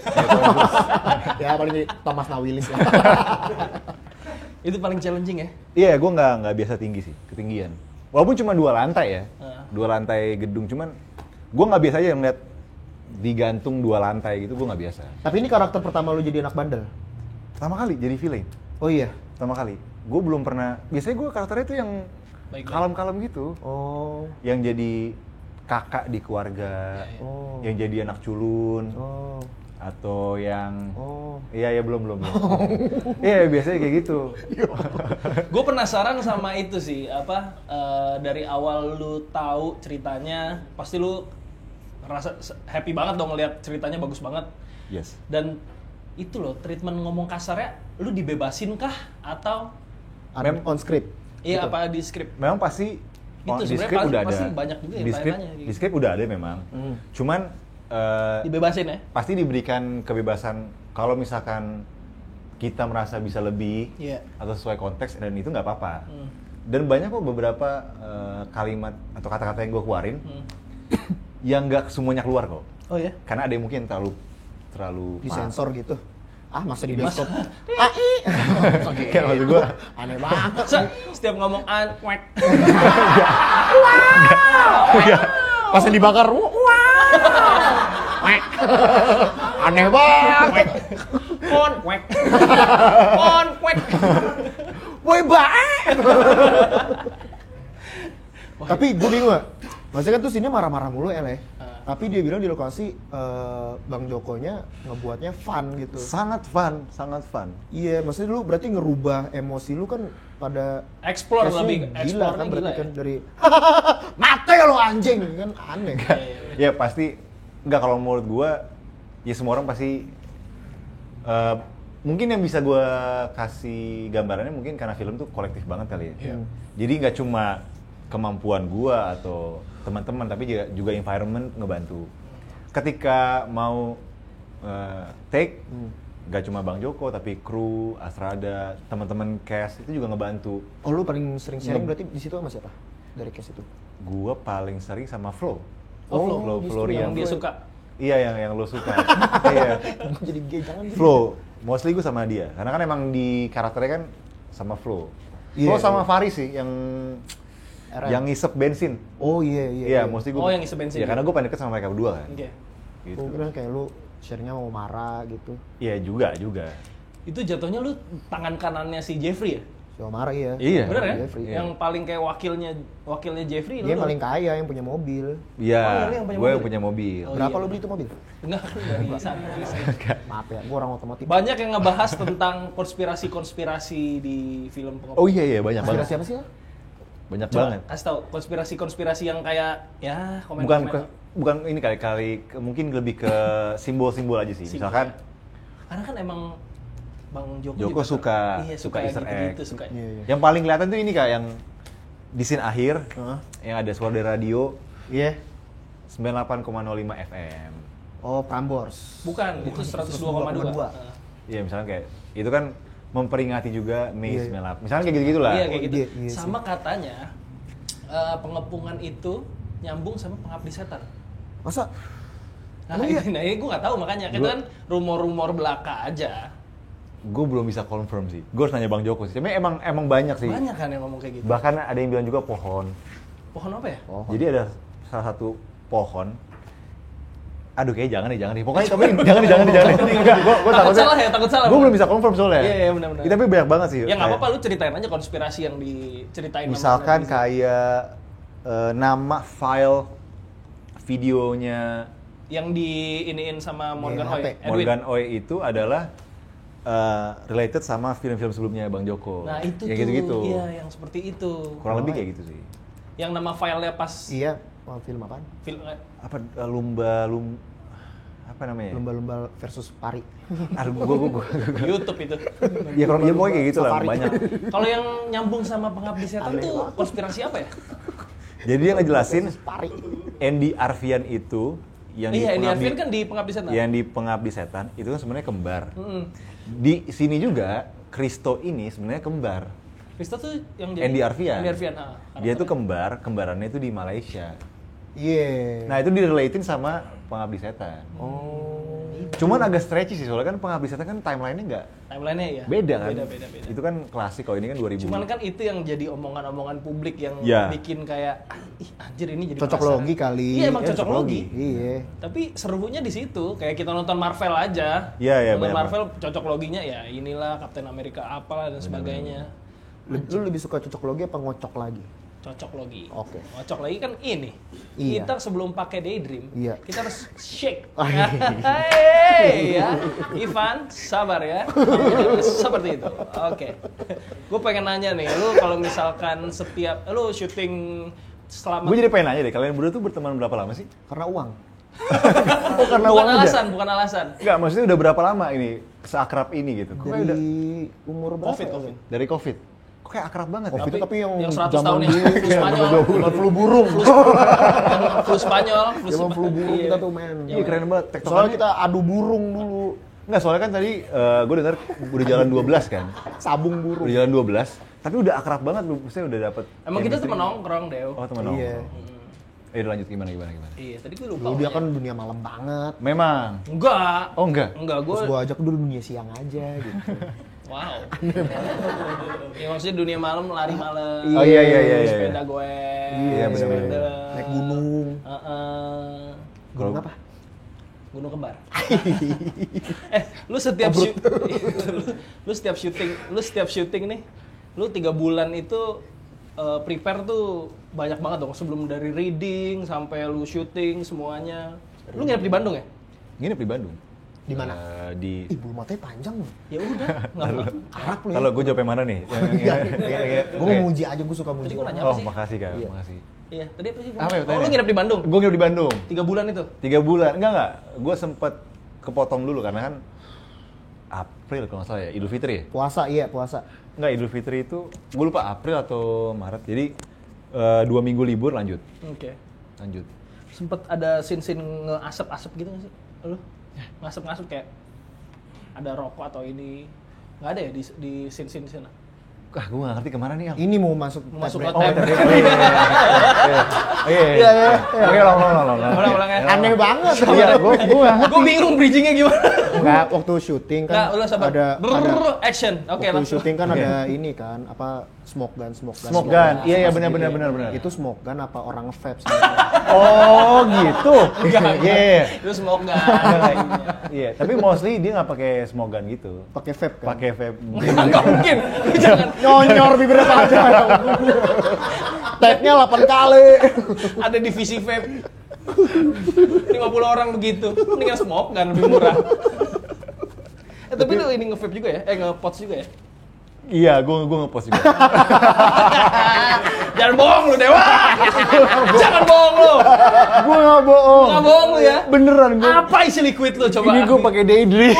Ya paling di Thomas Nawilis lah. Itu paling challenging ya. Iya, gue nggak biasa tinggi sih, ketinggian. Walaupun cuma 2 lantai ya, Ah. 2 lantai gedung, cuman gue nggak biasa aja ngeliat digantung 2 lantai gitu, gue nggak biasa. Tapi ini karakter pertama lu jadi anak bandel. Pertama kali jadi villain, Oh iya. pertama kali. Gue belum pernah, biasanya gue karakternya tuh yang Baik-baik. kalem-kalem gitu, Oh. yang jadi kakak di keluarga, Oh. yang jadi anak culun, Oh. atau yang Oh. iya belum. Iya biasanya kayak gitu. Gue penasaran sama itu sih, dari awal lu tahu ceritanya, pasti lu ngerasa happy banget dong ngeliat ceritanya bagus banget. Yes. Dan itu loh, treatment ngomong kasarnya, lu dibebasin kah? Atau On script. iya Gitu. apa di skrip? Memang pasti Itu di sebenarnya skrip udah pasti ada. banyak juga yang Di skrip, tanya-tanya gitu. di skrip udah ada memang. Cuman Dibebasin ya? pasti diberikan kebebasan kalau misalkan kita merasa bisa lebih Iya. atau sesuai konteks dan itu nggak apa-apa. Dan banyak kok beberapa kalimat atau kata-kata yang gue keluarin yang nggak semuanya keluar kok. Oh ya? Karena ada yang mungkin terlalu Di sensor gitu. Ah, masa di Mas- bioskop. Kayak maksud gue, Aneh banget. Setiap ngomong wek. Pas yang dibakar, wah. Aneh banget. Wek. Wek. Woi, bae. Tapi gue bingung gak? Maksudnya kan tuh sini marah-marah mulu ya. Tapi dia bilang di lokasi Bang Jokonya ngebuatnya fun gitu. sangat fun. Iya, maksudnya lu berarti ngerubah emosi lu kan pada Explore case-nya lebih, gila explore-nya kan berarti gila kan ya? dari mati ya lu anjing kan aneh. Ya pasti nggak, kalau menurut gua ya semua orang pasti mungkin yang bisa gua kasih gambarannya mungkin karena film tuh kolektif banget kali ya. Iya. Jadi nggak cuma kemampuan gua atau teman-teman tapi juga environment ngebantu. Ketika mau take nggak cuma Bang Joko tapi kru, Asrada, teman-teman cast itu juga ngebantu. Oh lu paling sering sharing berarti di situ sama siapa? Dari case itu. Gua paling sering sama Flo. Oh, Flo. Florian. Yang dia suka. Iya, yang lo suka. Iya. Gua jadi gay jangan gitu. Flo, mostly gue sama dia. Karena kan emang di karakternya kan sama Flo. Iya, Flo sama iya. Faris sih yang RM. yang ngisep bensin. Oh iya. Iya, mostly gue. Oh, yang ngisep bensin. Iya, karena gue paling deket sama mereka berdua kan. Oke. Gitu. Gua kira kayak lu sharingnya mau marah gitu. Iya juga. Itu jatuhnya lu tangan kanannya si Jeffrey ya? Si Omar iya. Iya. Bener ya? Jeffrey. Iya. Yang paling kayak wakilnya Jeffrey Dia lu. paling kaya yang punya mobil. Iya, Oh, lu yang punya gue yang mobil? punya mobil. Oh, Berapa iya. lu beli itu mobil? Enggak, dari sana. Maaf ya, gua orang otomotif. Banyak yang ngebahas tentang konspirasi-konspirasi di film Oh iya, banyak banget. Konspirasi apa sih ya? Banyak Coba banget. kasih tahu konspirasi-konspirasi yang kayak ya Bukan ini kali mungkin lebih ke simbol-simbol aja sih. Simbol, Misalkan karena kan emang Bang Joko Joko juga suka iya, suka yang Easter gitu-gitu, egg. suka. Iya, iya. Yang paling kelihatan tuh ini Kak, yang di scene akhir Hah? yang ada suara dari radio Iya. 98,05 FM. Oh, Prambors. Bukan, itu 102,2. 102,2. Iya misalnya kayak itu kan memperingati juga Mei Iya. 98. Misalnya kayak gitu-gitu lah. Iya kayak gitu. Iya, iya sih. Sama katanya pengepungan itu nyambung sama pengabdi setan. Masa? Nah, Emang iya? ini gue nggak tahu makanya. Kita kan rumor-rumor belaka aja. Gue belum bisa confirm sih. Gue harus nanya Bang Joko sih. Tapi emang banyak sih. Banyak kan yang ngomong kayak gitu. Bahkan ada yang bilang juga pohon. Pohon apa ya? Oh. Jadi ada salah satu pohon. Aduh kayak jangan deh. Pokoknya tapi jangan deh. Enggak, gue Takut salah ya, takut salah. Gue belum bisa confirm soalnya. Iya, benar-benar. Tapi banyak banget sih. Ya nggak apa-apa, lu ceritain aja konspirasi yang diceritain. sama Misalkan netizen. kayak nama file videonya yang diiniin sama Morgan HP. Oy, Edwin. Morgan Oy itu adalah related sama film-film sebelumnya Bang Joko. Nah itu ya tuh, gitu-gitu. iya yang seperti itu. Kurang lebih kayak gitu sih. Yang nama filenya pas Iya, film apaan? film Apa lumba apa namanya? Lumba-lumba versus pari. Aduh, gua. YouTube itu. Ya kurang lebih pokoknya kayak gitu lah, Safari. banyak. Kalau yang nyambung sama pengabdi setan Aneh tuh banget. konspirasi apa ya? Jadi dia ngejelasin Versus pari. Andy Arfian itu yang Iya, ini Pengabdi- Arvin kan di pengabdi setan. yang di Pengabdi Setan itu kan sebenarnya kembar. Mm-mm. Di sini juga Kristo ini sebenarnya kembar. Kristo tuh yang jadi Andy Arfian. Andy Arfian, Dia tuh kembarannya itu di Malaysia. Iya. Nah, itu direlatein sama Pengabdi Setan. Oh. Cuman agak stretchy sih, soalnya kan Pengabdi Setan kan timeline-nya nggak timelinenya ya. beda kan. Beda. Itu kan klasik, kalau ini kan 2000. Cuman kan itu yang jadi omongan-omongan publik yang Ya. bikin kayak ih anjir ini jadi Cocok penasaran." logi kali. Iya emang Iya, cocok cocok logi. Iya. Tapi serunya di situ, kayak kita nonton Marvel aja. Iya, iya, Nonton benar, Marvel cocok loginya ya inilah Captain America apalah dan sebagainya. Lu lebih suka cocok logi apa ngocok lagi? Cocok logi. Oke. Cocok lagi kan ini. Iya. Kita sebelum pakai Daydream, Iya. kita harus shake. Ah, Hey, ya. Ivan, sabar ya. Seperti itu. Oke. Gue pengen nanya nih, lu kalau misalkan setiap lu syuting selama Gue jadi pengen nanya deh, kalian berdua tuh berteman berapa lama sih? Karena uang. Oh, karena bukan uang aja? alasan, bukan alasan. Enggak, maksudnya udah berapa lama ini seakrab ini gitu? Kok kayak udah Dari umur berapa? Covid, ya? Covid. dari Covid. Kok kayak akrab banget ya? Covid tapi yang 100 zaman tahun yang dulu flu Spanyol, flu burung. flu Spanyol, Zaman flu burung Iya. kita tuh men. Iya, keren banget. Soalnya Tektokannya kita adu burung dulu. Enggak, soalnya kan tadi gue dengar udah jalan 12 kan. Sabung burung. Udah jalan 12, tapi udah akrab banget lu. Maksudnya udah dapet Emang kita chemistry. temen nongkrong, Dew. Oh, temen Iya. Udah lanjut gimana. Iya, tadi gue lupa. Dulu dia ngomongnya. kan dunia malam banget. Memang. Enggak. Oh, enggak. Enggak, Terus gue gua ajak dulu dunia siang aja gitu. wow. Ya maksudnya dunia malam lari malam. Oh, iya. Sepeda gue. Iya, bener-bener. sepeda. Naik gunung. Gunung Gunung apa? Gunung kembar. Lu setiap lu setiap syuting nih, lu 3 bulan itu prepare tuh banyak banget dong sebelum dari reading sampai lu syuting semuanya. Lu nginep di Bandung ya? Nginep di Bandung. Di mana? Di Ih, bulu matanya panjang loh. Ya udah, enggak apa-apa. Harap lu ya. Kalau gue jawab yang mana nih? Gue mau muji aja, gue suka muji. Tadi gua nanya. Oh, apa sih? makasih Kak, Iya. makasih. Iya, tadi apa sih? Apa ya, Oh, tanya? lu nginep di Bandung? Gue nginep di Bandung. 3 bulan itu? 3 bulan. Enggak. Gue sempet kepotong dulu karena kan April kalau nggak salah ya, Idul Fitri ya? Puasa, iya puasa. Enggak, Idul Fitri itu gue lupa April atau Maret. Jadi 2 minggu libur lanjut. Oke. Lanjut. Sempet ada scene-scene ngeasap-asap gitu nggak sih? Lu? Ngasap-ngasap kayak ada rokok atau ini. Nggak ada ya di scene-scene di sana? Gue nggak ngerti kemana nih, Al. Ini mau masuk Mau masuk tab- hotel. Iya. Oke, ulang. Ulang ya. Aneh banget. Iya, gue nggak ngerti. Gue bingung bridging-nya gimana. Enggak, waktu syuting Nggak, kan udah sabar. ada Action. Oke, waktu langsung. syuting kan ada ini kan, apa smoke gun. Smoke gun. Iya, benar. Itu smoke gun apa orang vape sebenarnya? Oh, gitu. Iya. Itu smoke gun. Iya, tapi mostly dia nggak pakai smoke gun gitu. Pakai vape kan? Pakai vape. Nggak mungkin. Jangan. Nyonyor bibirnya pada. Tag-nya 8 kali. Ada divisi vape. 50 orang begitu. Mendingan smoke gun lebih murah. Tapi lu ini nge-vape juga ya? Nge-pots juga ya? Iya, gue nge-post juga. Jangan bohong lu, Dewa! Jangan bohong lu! Gue nggak bohong. Nggak bohong lu ya? Beneran gue. Apa isi liquid lu coba? Ini gue pakai Daydream.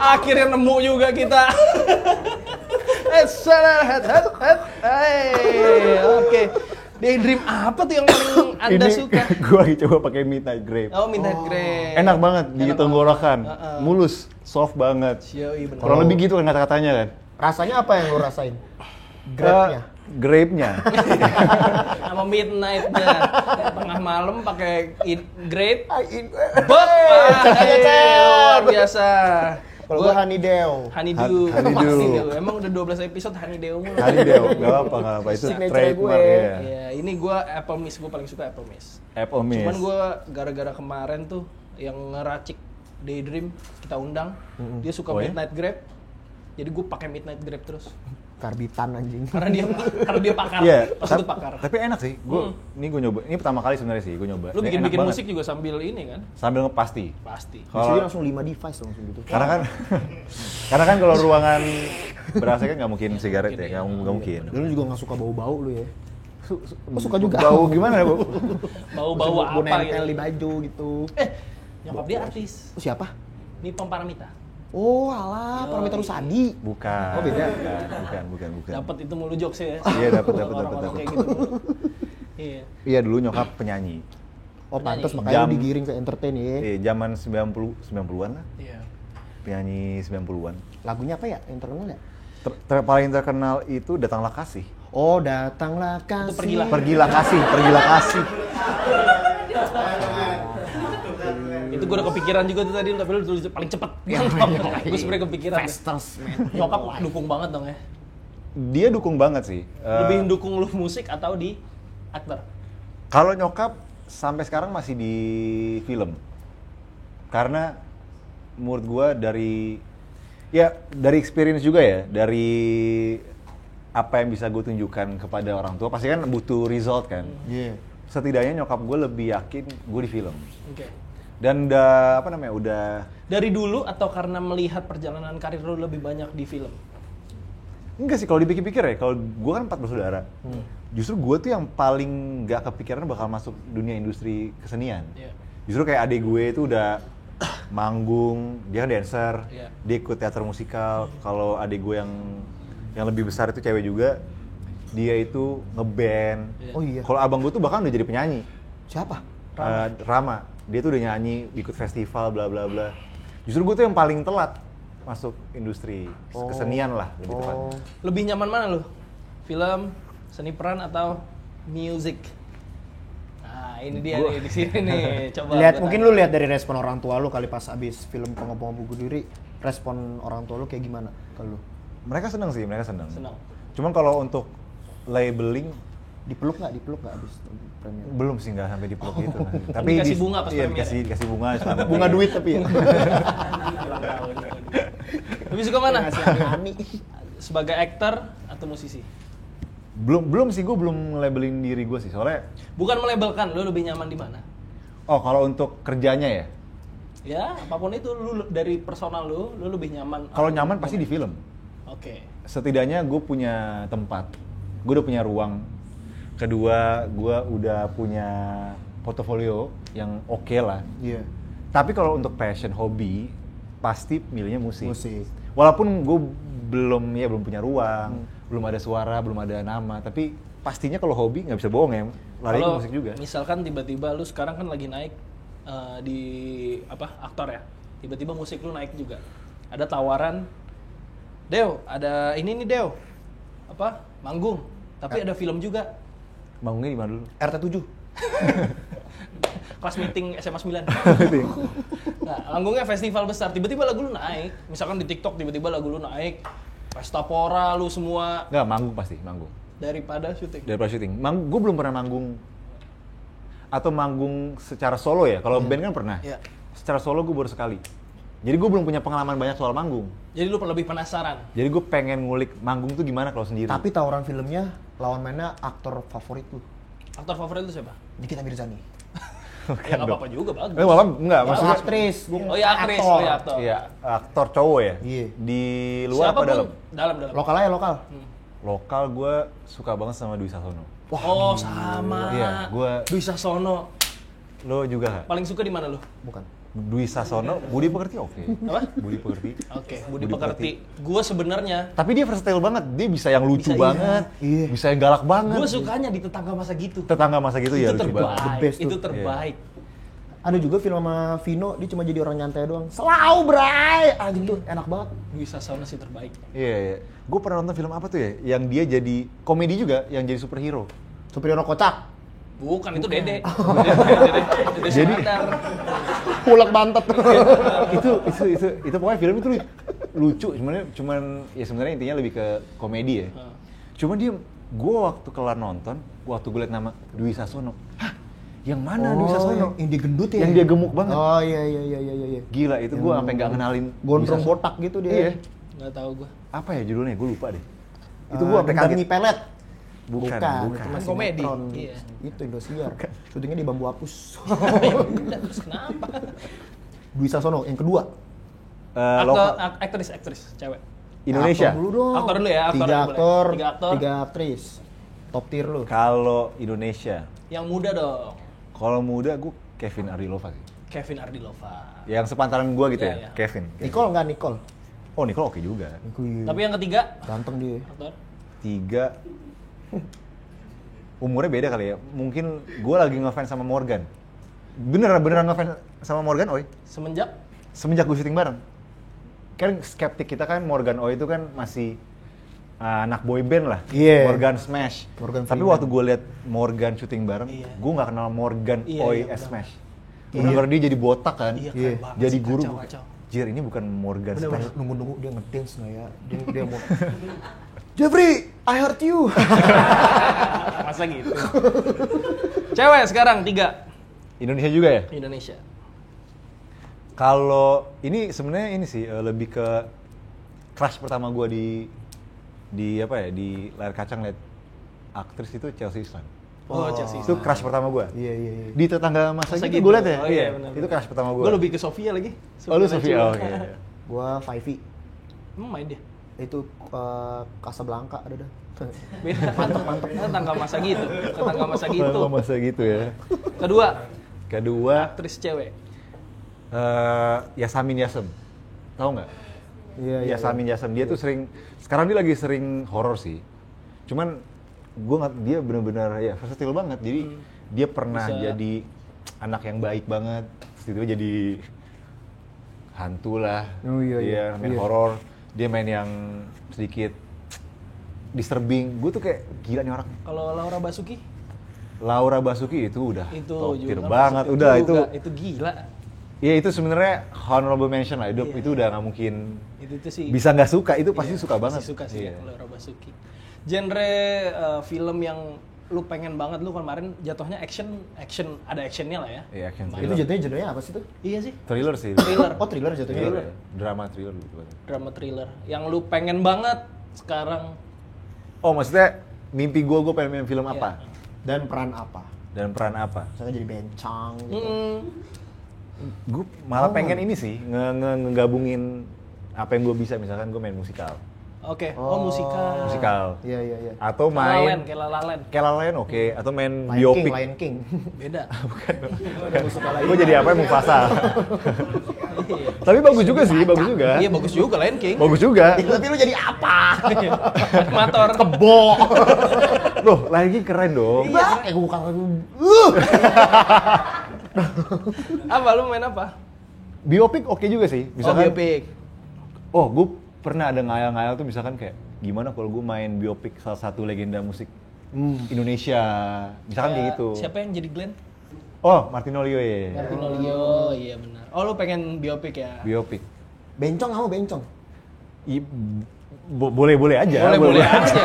Akhirnya nemu juga kita. Oke. Daydream apa tuh yang paling Anda suka? Gue lagi coba pakai Midnight Grape. Oh, Midnight Grape. Enak banget di Enak tenggorokan, banget. mulus, soft banget. Yoi, bener. Kurang lebih gitu kan kata-katanya kan. Rasanya apa yang lo rasain? Grape-nya? Grape-nya. Sama Midnight-nya. Tengah malam pakai grape. Cep. Luar biasa. Kalau gua Honeydew. Honeydew. Honeydew. Emang udah 12 episode Honeydew mulu. Honeydew, gak apa-apa. Itu Signature trademark gue. ya. Iya, ini gua Apple Mist, gua paling suka Apple Mist. Apple Mist. Cuman gua gara-gara kemarin tuh yang ngeracik Daydream kita undang, dia suka Oh, ya? Midnight Grape. Jadi gua pakai Midnight Grape terus. Karbitan anjing. Karena dia pakar. Iya, Pas itu pakar. tapi enak sih. Ini gue nyoba. Ini pertama kali sebenarnya sih gue nyoba. Lu Ini bikin enak banget. musik juga sambil ini kan? Sambil ngepasti. Pasti. Jadi langsung 5 device langsung gitu. Karena kan karena kan kalau ruangan berasa kan nggak mungkin sigaret ya, nggak mungkin. Lu juga nggak suka bau-bau lu ya? Suka juga. Bau gimana, Bu? Bau-bau Bau apa nempel gitu. di baju gitu. Nyokap dia artis. Siapa? Nipam Paramita. Oh, alah, Paramita Rusadi. Bukan. Oh, beda. Bukan. Dapat itu mulu jokes ya. Iya, dapat. Orang-orang kayak gitu. Iya. Iya, dulu nyokap penyanyi. Oh, pantas makanya lu Jam- digiring ke entertain ya. Zaman 90-an lah. Iya. Penyanyi 90-an. Lagunya apa ya? Yang terkenal ya? Paling terkenal itu Datanglah Kasih. Oh, datanglah kasih. Itu pergilah. Pergilah kasih. Itu gue udah kepikiran juga tuh tadi, tapi lu tulis paling cepet. Gue sebenernya kepikiran. Fastest, man. Nyokap dukung banget dong ya. Dia dukung banget sih. Lebih dukung lu musik atau di aktor? Kalau nyokap sampai sekarang masih di film. Karena menurut gua dari experience juga ya, dari apa yang bisa gue tunjukkan kepada orang tua, pasti kan butuh result kan. Iya. Setidaknya nyokap gue lebih yakin gue di film. Oke. Dan udah Dari dulu atau karena melihat perjalanan karir lu lebih banyak di film? enggak sih kalau dipikir-pikir ya, kalau gue kan 4 bersaudara. Justru gue tuh yang paling gak kepikiran bakal masuk dunia industri kesenian. Iya. Justru kayak adik gue itu udah manggung, dia kan dancer, Iya. dia ikut teater musikal. Kalau adik gue yang lebih besar itu cewek juga, dia itu ngeband. Iya. Oh iya. Kalau abang gue tuh bahkan udah jadi penyanyi. Siapa? Rama. Dia tuh udah nyanyi, ikut festival, bla bla bla. Justru gue tuh yang paling telat masuk industri kesenian lah, lebih tepatnya. Lebih nyaman mana lu? Film, seni peran atau music? Nah, ini dia nih di sini nih. Coba Lihat gua mungkin tanya. lu lihat dari respon orang tua lu kali pas abis film Pengopongan Buku Diri, respon orang tua lu kayak gimana ke lu? Mereka seneng sih, mereka seneng. Seneng. Cuman kalau untuk labeling Dipeluk nggak abis premier? belum sih, nggak sampai dipeluk gitu. Nah. Dikasih bunga pas iya, premier dikasih bunga. selama Bunga duit tapi ya. Ulang tahun. Lebih suka mana? Ngasih ani. Sebagai aktor atau musisi? belum sih, gue belum labelin diri gue sih, soalnya Bukan melabelkan, lu lebih nyaman di mana? kalau untuk kerjanya ya, Ya, apapun itu, lu dari personal lu lebih nyaman. kalau nyaman pasti di film. Oke. Setidaknya gue punya tempat, gue udah punya ruang. Kedua, gue udah punya portofolio yang oke lah. Iya. Tapi kalau untuk passion, hobi, pasti milihnya musik. Musik. Walaupun gue belum punya ruang, belum ada suara, belum ada nama, tapi pastinya kalau hobi nggak bisa bohong ya, lari ke Kalau musik juga. misalkan tiba-tiba lu sekarang kan lagi naik di aktor ya, tiba-tiba musik lu naik juga. Ada tawaran, Deo, ada ini nih Deo, manggung, tapi ada film juga. Manggungnya di mana dulu? RT7. Kelas meeting SMA 9. Nah, manggungnya festival besar, tiba-tiba lagu lu naik. Misalkan di TikTok tiba-tiba lagu lu naik. Pesta pora lu semua Nggak, manggung pasti, manggung. daripada syuting. Daripada syuting. Gue belum pernah manggung atau manggung secara solo ya. Kalau band kan pernah. Iya. Secara solo gue baru sekali. Jadi gue belum punya pengalaman banyak soal manggung. Jadi lu lebih penasaran. Jadi gue pengen ngulik manggung tuh gimana kalau sendiri. Tapi tawaran filmnya lawan mainnya aktor favorit lu. Aktor favorit lu siapa? Nikita Mirzani. Ya nggak apa-apa juga, bagus. Bapak enggak, maksudnya Aktris. Oh iya aktris, aktor. oh iya aktor. iya, aktor cowok ya? Iya. Di luar Siapa apa dalam? Dalam. Lokal aja lokal. Lokal gue suka banget sama Dwi Sasono. Oh sama. Iya, gua- Dwi Sasono. Lo juga nggak? Paling suka di mana lu? Bukan. Dwi Sasono, Budi Pekerti oke. Apa? Budi Pekerti. Oke, Budi Pekerti. Gue sebenarnya Tapi dia versatile banget, dia bisa yang lucu Bisa, banget, iya. bisa yang galak banget. gue sukanya di tetangga masa gitu. Tetangga masa gitu ya Itu lucu banget. The terbaik. best Itu tuh. terbaik. Ada juga film sama Vino, dia cuma jadi orang nyantai doang. Selau bray, anjing tuh enak banget. Dwi Sasono sih terbaik. Iya, iya. Gue pernah nonton film apa tuh ya? Yang dia jadi komedi juga, yang jadi superhero. Superhero kocak, Bukan, itu Dede. Dede Sumandar. pulak bantet. itu pokoknya film itu lucu, cuman ya sebenarnya intinya lebih ke komedi ya. Cuman gue waktu kelar nonton, waktu gue liat nama Dwi Sasono, hah, yang mana Dwi Sasono? Yang dia gendut ya? Yang dia gemuk banget. Oh iya. Gila, itu gue sampai nggak ngenalin Gondrong Dwi Sasono. botak gitu dia. Iya. Nggak tahu gue. Apa ya judulnya? Gue lupa deh. Itu gue sampai Gendang kaget. Mie Pelet. Bukan. itu masih Komedi. sinetron. Iya. Itu Indosiar. Syutingnya di Bambu Apus. Terus kenapa? Dwi Sasono yang kedua. Lokal Aktris cewek. Indonesia. Aktor dulu dong. Aktor dulu ya, aktor Tiga ya, boleh. aktor, Tiga aktor. tiga aktris. Top tier lu. Kalau Indonesia, Yang muda dong. kalau muda gue Kevin Ardilova sih. Kevin Ardilova. Yang sepantaran gue gitu Iya, iya. ya, Kevin. Nicole nggak Nicole? Oh, Nicole oke juga. Nicole. Tapi yang ketiga, Ganteng dia. aktor. 3 umurnya beda kali ya. Mungkin gue lagi ngefans sama Morgan. Beneran ngefans sama Morgan Oi. Semenjak gue syuting bareng. Kan skeptik kita kan Morgan Oi itu kan masih anak boy band lah. Iya. Morgan Smash. Morgan Tapi Freeman. waktu gue liat Morgan syuting bareng, Iya. gue nggak kenal Morgan Iya, Oi iya, as benar. Smash. Bener-bener dia jadi botak kan. Iya, keren banget Jadi sih, guru. kacau. Jir, ini bukan Morgan Smash. Nunggu dia ngedance nggak ya? Dia mau. Jeffrey, I heard you. Masa gitu. Cewek sekarang 3 Indonesia juga ya? Indonesia. Kalau ini sebenarnya ini sih lebih ke crush pertama gue di apa ya, di layar kaca ngeliat aktris itu Chelsea Islan. Oh, Chelsea. Itu crush pertama gue. Iya. Di tetangga masa Masa gitu, gitu. gue liat ya. Oh, iya, benar, Itu benar. crush pertama gue. Gue lebih ke Sofia lagi. Oh lu Sofia, Najwa. oke. Gua Five Main dia. itu Casablanca ada dah. Beda. Mantep. Tetangga masa gitu. Tetangga masa gitu. Tetangga masa gitu ya. Kedua, Kedua, aktris cewek. Yasamin Yasem. Tahu nggak? Iya. Yasamin Yasem, dia tuh sering, sekarang dia lagi sering horor sih. Cuman gue nggak, dia benar-benar ya versatile banget. Jadi dia pernah Bisa. jadi anak yang baik banget, terus tiba-tiba jadi hantu lah. Oh, iya. Dia main Iya. horor, dia main yang sedikit disturbing. Gue tuh kayak gila nih orang. Kalau Laura Basuki Laura Basuki itu udah itu top juga tier kan banget, masuk udah juga. itu. Itu gila. Ya itu sebenarnya honorable mention lah, Iya. itu udah nggak mungkin Itu sih. bisa nggak suka, itu pasti Iya, suka banget. Pasti suka sih Iya. Laura Basuki. Genre film yang lu pengen banget, lu kemarin jatuhnya action ada actionnya lah ya. Iya, action Kemarin. Itu jatuhnya apa sih tuh? Iya sih. Thriller sih. Thriller. Oh thriller jatuhnya. Thriller. Drama thriller gitu. Drama thriller. Yang lu pengen banget sekarang. Oh maksudnya mimpi gue pengen main film Iya. apa? Dan peran apa? Dan peran apa? Misalnya jadi bencang gitu. Gue malah pengen ini sih, ngegabungin apa yang gue bisa, misalkan gue main musikal. Oke. Oh. musikal. Musikal. Iya. Atau Lalen, main kayak Lalen. kayak lain oke, atau main Lion biopik. King, Lion King. Beda. Gue jadi apa Mufasa. Tapi bagus juga sih, bagus juga. Iya bagus juga Lion King. Bagus juga. Tapi lu jadi apa? Motor. Kebo. Loh, lagi keren dong. Bah, gue bukan. Apa lu main apa? Biopik oke juga sih. Misalkan, biopic. oh gue pernah ada ngayal-ngayal tuh misalkan kayak gimana kalau gue main biopik salah satu legenda musik Indonesia, misalkan kayak gitu. Siapa yang jadi Glenn? Oh, Martinolio ya. Martinolio, iya benar. Oh lu pengen biopic ya? Biopik. Bencong kamu bencong. Boleh aja. Boleh aja.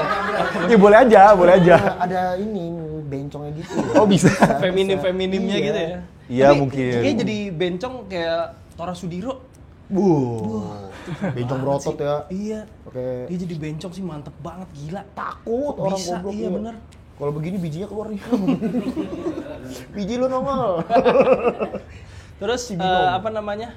Iya boleh aja. Ada ini bencongnya gitu. Oh bisa. Feminim-feminimnya Iya. gitu ya? Iya, Tapi mungkin. Kayaknya jadi bencong kayak Tora Sudiro. Bencong berotot ya. Iya. Oke. Dia jadi bencong sih mantep banget, gila. Takut Kok orang bisa? goblok. Iya, bener. Kalau begini bijinya keluar nih. Biji lu nongol. Terus Si Binom. apa namanya?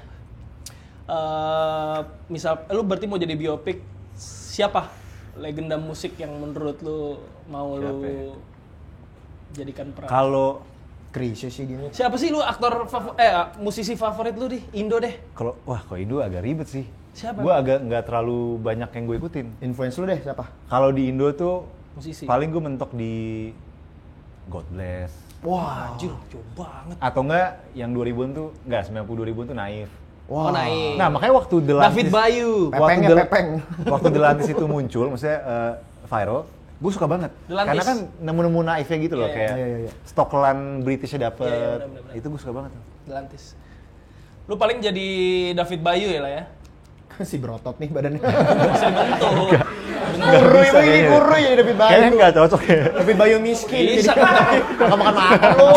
Misal lu berarti mau jadi biopik, siapa legenda musik yang menurut lu mau Siapa lu ya? jadikan peran? Kalau Krisya sih dia. Siapa sih lu musisi favorit lu di Indo deh? Kalau Indo agak ribet sih. Siapa? Gue agak nggak terlalu banyak yang gue ikutin. Influence lu deh siapa? Kalau di Indo tuh Musisi. paling gue mentok di God Bless. Wah, anjir, jauh banget. Atau enggak yang 2000-an tuh, enggak 90 2000-an tuh Naif. Oh, naik. Nah, makanya waktu The Lantis, David Bayu. Pepeng. waktu The Lantis itu muncul, maksudnya viral, gue suka banget. The Lantis. Karena kan nemu-nemu naifnya gitu loh, Iya, kayak iya. Stockland Britishnya dapet. Iya, bener-bener. Itu gue suka banget. Atlantis. Lu paling jadi David Bayu ya lah ya? Si berotot nih badannya. Bisa bentuk. Kurui bisa lagi, kayaknya. kurui jadi David Bayu. Kayaknya nggak cocok ya. David Bayu miskin. Bisa. Kagak makan lu.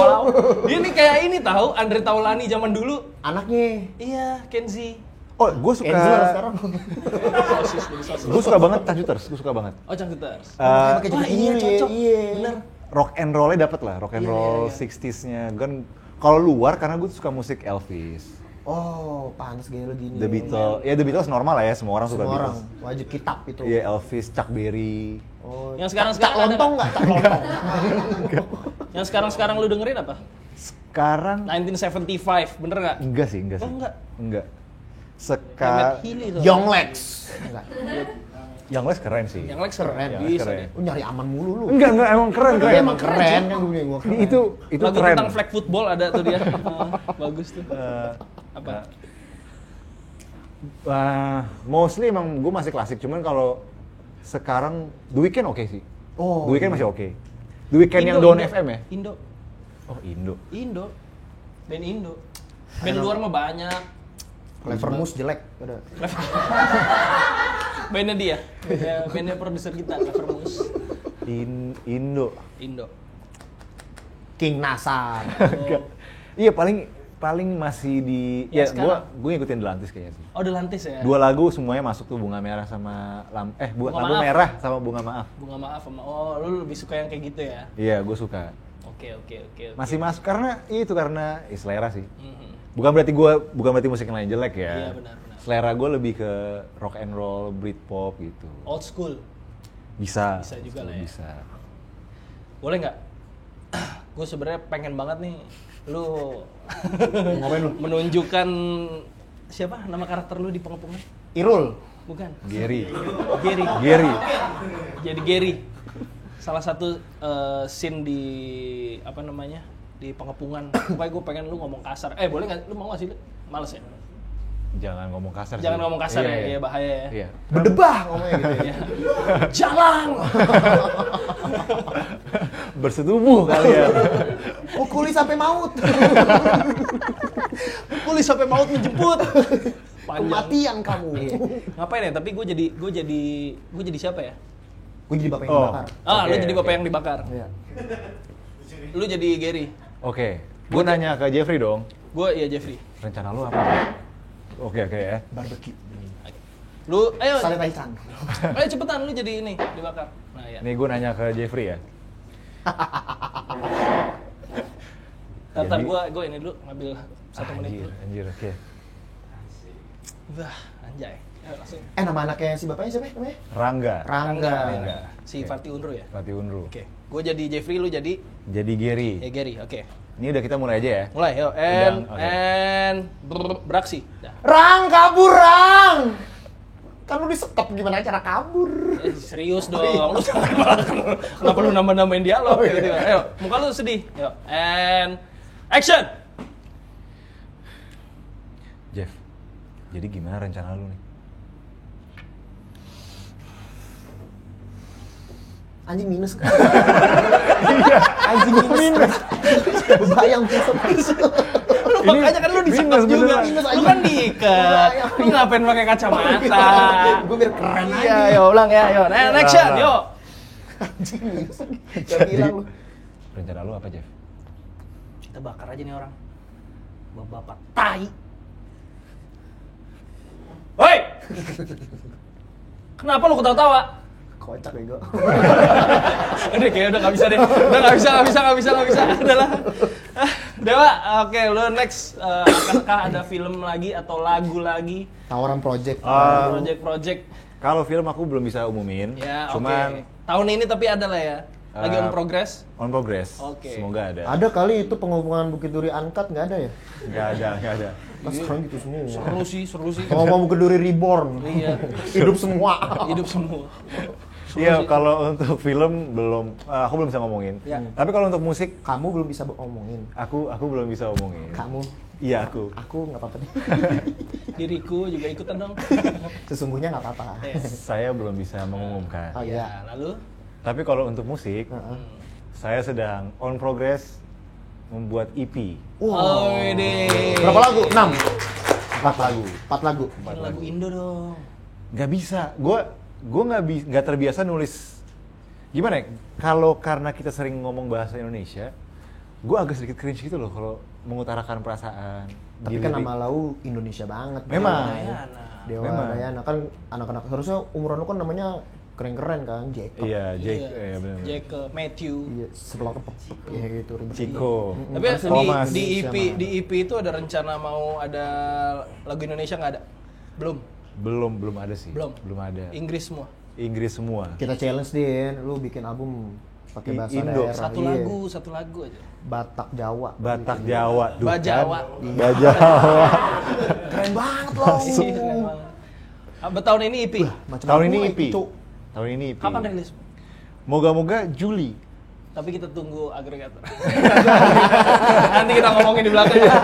Dia nih kayak ini tahu Andre Taulani zaman dulu. Anaknya. Iya, Kenzi. Oh, gue suka. Kenzo lah sekarang. Sosis, jadi sosis. Gue suka banget Tanjuters, gue suka banget. Oh, Cangkuters. Pakai Wah, jaket iya ini, cocok. iya. Bener. Rock and roll-nya dapet lah, rock and Iya, roll iya. 60s-nya. Kan kalau luar karena gue suka musik Elvis. Oh, panas gaya lu gini. The Beatles, ya The Beatles normal lah ya, semua orang suka Semua orang Beatles. wajib kitab itu. Iya, Elvis, Chuck Berry. Oh, Yang sekarang cak lontong enggak? Cak lontong. Yang sekarang lu dengerin apa? Sekarang 1975, bener nggak? enggak sih. Oh, enggak. Enggak. Emmett Sekarang Healy tuh. Young Lex. Enggak. yang Les keren sih. Yang Lex keren. Keren. Bisa Keren. deh. Lu nyari aman mulu lu. Enggak, emang keren. Iya, emang keren kan gue bilang gua keren. Itu Lagu keren. tentang flag football ada tuh dia. Bagus tuh. Apa? Mostly emang gue masih klasik, cuman kalau sekarang The Weeknd oke sih. Oh, The Weeknd iya. masih oke. The Weeknd yang Dawn FM ya? Indo. Oh, Indo. Indo. Band Indo. Band luar mah banyak. Clevermus jelek. Ada. Bandnya dia. Ya, bandnya produser kita, Clevermus. Indo. Indo. King Nasar. Enggak. Iya, paling masih di Ya, ya sekarang. gue ngikutin The Lantis kayaknya sih. Oh, The Lantis ya? Dua lagu semuanya masuk tuh, Bunga Merah sama Bunga lagu Maaf. Merah sama Bunga Maaf. Bunga Maaf sama lu lebih suka yang kayak gitu ya? Iya, gue suka. Oke. Masih masuk karena selera sih. Mhm. Bukan berarti musik yang lain jelek ya. Iya, benar. Selera gue lebih ke rock and roll, Britpop gitu. Old school. Bisa. Bisa juga lah ya. Bisa. Boleh nggak? Gue sebenarnya pengen banget nih lu Ngapain lu? menunjukkan siapa nama karakter lu di Pengepungan? Irul. Bukan. Gary. Gary. Jadi Gary. Salah satu scene di apa namanya? Di Pengepungan. Pokoknya gue pengen lu ngomong kasar. Boleh nggak? Lu mau nggak sih? Males ya? Jangan ngomong kasar Jangan sih. ngomong kasar Iya, ya, iya. iya bahaya ya. Iya. Berdebah ngomongnya gitu ya. Iya. Jalan. Bersetubuh kalian. Pukuli sampai maut. Pukuli sampai maut menjemput. Panjang. Kematian kamu. Iya. Ngapain ya? Tapi gue jadi siapa ya? Gue jadi bapak yang Oh. dibakar. Lu Oke, jadi bapak oke. yang dibakar. Iya. Lu jadi Gary. Oke. Gue nanya ke Jeffrey dong. Gue iya Jeffrey. Rencana lu apa? Oke ya. Barbecue. Lu ayo. Sale Taichan. Ayo cepetan lu jadi ini dibakar. Nah, ya. Nih gue nanya ke Jeffrey ya. Ntar Jadi- gue ini dulu ngambil 1 menit dulu. Anjir, oke. Wah, anjay. Ayo langsung. Nama anaknya si bapaknya siapa namanya? Rangga. Rangga. Si Oke. Fatih Unru ya? Fatih Unru. Oke. Gue jadi Jeffrey, lu jadi Jadi Gary. Gary. Oke. Ini udah kita mulai aja ya. Mulai, yuk. Oke. Beraksi. Dah. Rang kabur, Rang! Kan lu disekap gimana cara kabur? Serius dong. Lu jangan malah kenapa lu nambah-nambahin dialog Oh, iya. gitu. Ayo, muka lu sedih. Yuk. Action. Jeff, jadi gimana rencana lu nih? Anjing minus kan? Anjing minus. Bayang Makanya kan lu disekap minus juga. beneran. Minus Lu aja. kan diikat. Lu ngapain pakai kacamata? Gue biar keren aja. Iya, yuk ulang ya, yuk. Action, yuk. Anjing minus. Gak bilang lu. Rencana lu apa, Jeff? Kita bakar aja nih orang. Bapak tai. Hoi! Kenapa lu ketawa-tawa? Kocak bego. Udah kayak udah nggak bisa deh. Udah nggak bisa. Udahlah. Dewa, oke, lu next. Akankah ada film lagi atau lagu lagi? Tawaran project. Project. Kalau film aku belum bisa umumin, Ya, oke. cuman Tahun ini tapi ada lah ya. Lagi on progress? On progress. Oke. Semoga ada. Ada kali itu penghubungan Bukit Duri Uncut nggak ada ya? Nggak ada. Kan sekarang gitu semua. Seru sih. Ngomong Bukit Duri Reborn. Iya. Hidup semua. Hidup semua. Iya, kalau untuk film belum, aku belum bisa ngomongin. Ya. Tapi kalau untuk musik, Kamu belum bisa ngomongin. aku belum bisa ngomongin. Kamu. Iya, aku. Aku nggak apa-apa deh. Diriku juga ikutan dong. Sesungguhnya nggak apa-apa. Saya belum bisa mengumumkan. Oh Ya, iya. lalu? Tapi kalau untuk musik, Heeh. saya sedang on progress membuat EP. Oh, ini. Berapa lagu? 6. 4 lagu. 4 lagu. Bikin lagu Indo dong. Nggak bisa. Gue nggak terbiasa nulis. Gimana ya? Kalau karena kita sering ngomong bahasa Indonesia, gue agak sedikit cringe gitu loh kalau mengutarakan perasaan. Tapi kan nama lau Indonesia banget. Memang. Dewa Memang. Dayana kan anak-anak harusnya umuran lu kan namanya keren-keren kan, Jacob. Iya, Jake. Iya, benar. Jake, Matthew. Iya, sebelah kepek ya gitu ribet. Chico. Tapi Harusnya Thomas. di EP Indonesia di EP itu ada rencana mau ada lagu Indonesia nggak ada? Belum Belum ada sih. Belum. Belum ada. Inggris semua. Inggris semua. Kita challenge deh, lu bikin album pakai bahasa Indo. daerah. Satu iya. satu lagu aja. Batak Jawa. Batak Jawa. Duh, Bajawa. kan? Bajawa. Keren banget loh. Iya, keren banget. Tahun ini EP. Macam Tahun ini gue, EP. Cuk. Tahun ini EP. Kapan rilis? Moga-moga Juli. Tapi kita tunggu agregator. Nanti kita ngomongin di belakang ya.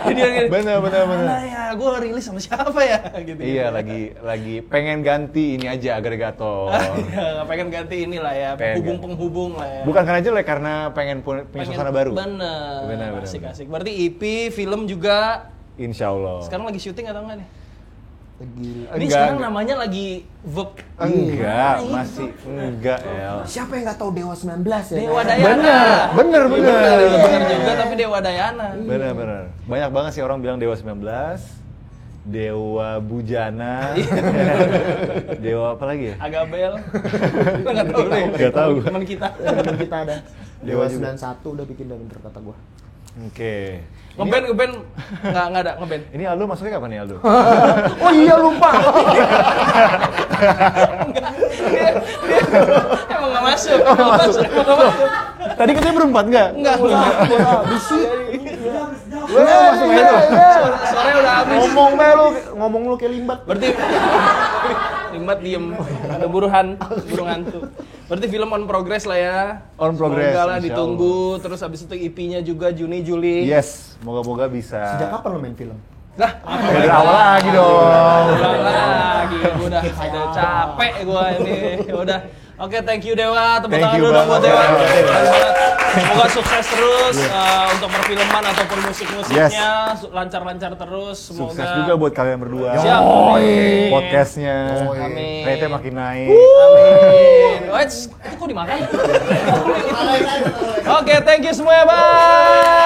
Dia gitu. Bener. Mana ya, gue rilis sama siapa ya? Gitu. Iya, lagi pengen ganti ini aja agregator. Ya, pengen ganti inilah ya, Pengen penghubung lah ya. Bukan karena jelek, karena pengen punya suasana baru. Bener. Bener. Asik. Berarti EP, film juga. Insya Allah. Sekarang lagi syuting atau enggak nih? Lagi. Ini sekarang namanya lagi Verb. Enggak, masih enggak ya. Siapa yang nggak tahu Dewa 19 ya? Dewa kan? Dayana. Bener. Bener juga, tapi Dewa Dayana. Bener. Banyak banget sih orang bilang Dewa 19, Dewa Bujana, Dewa apa lagi ya? Agabel. Gue nggak tahu deh. Nggak tahu. Teman kita. Temen kita ada. Dewa Dewa juga. 91 udah bikin dan bener kata gua. Oke. Ngeband nggak ada ngeband. Ini Aldo masuknya kapan nih Aldo? Oh iya lupa. Emang nggak masuk. Emang nggak masuk. Tadi katanya berempat nggak? Enggak. Bisi. Masuk aja tuh. Sore udah habis. Ngomong lu kayak limbat. Berarti Limbat diem, ada burung hantu. Berarti film on progress lah ya. On progress, Semoga lah insya ditunggu. Terus abis itu EP-nya juga Juni Juli. Yes, moga-moga bisa. Sejak kapan lu main film? Lah, Dari awal lagi dong. ulang lagi. Gue udah capek gue ini. Udah. Oke, thank you Dewa. Tepuk Thank tangan you dulu dong buat banget. Dewa. Thank you. Keren banget. Semoga sukses terus untuk perfilman ataupun musik-musiknya. Lancar-lancar terus. Semoga. Sukses juga buat kalian berdua. Siap. Podcastnya. Amin. Rate makin naik. Amin. Oh, itu kok dimakan? Oke, thank you semuanya. Bye.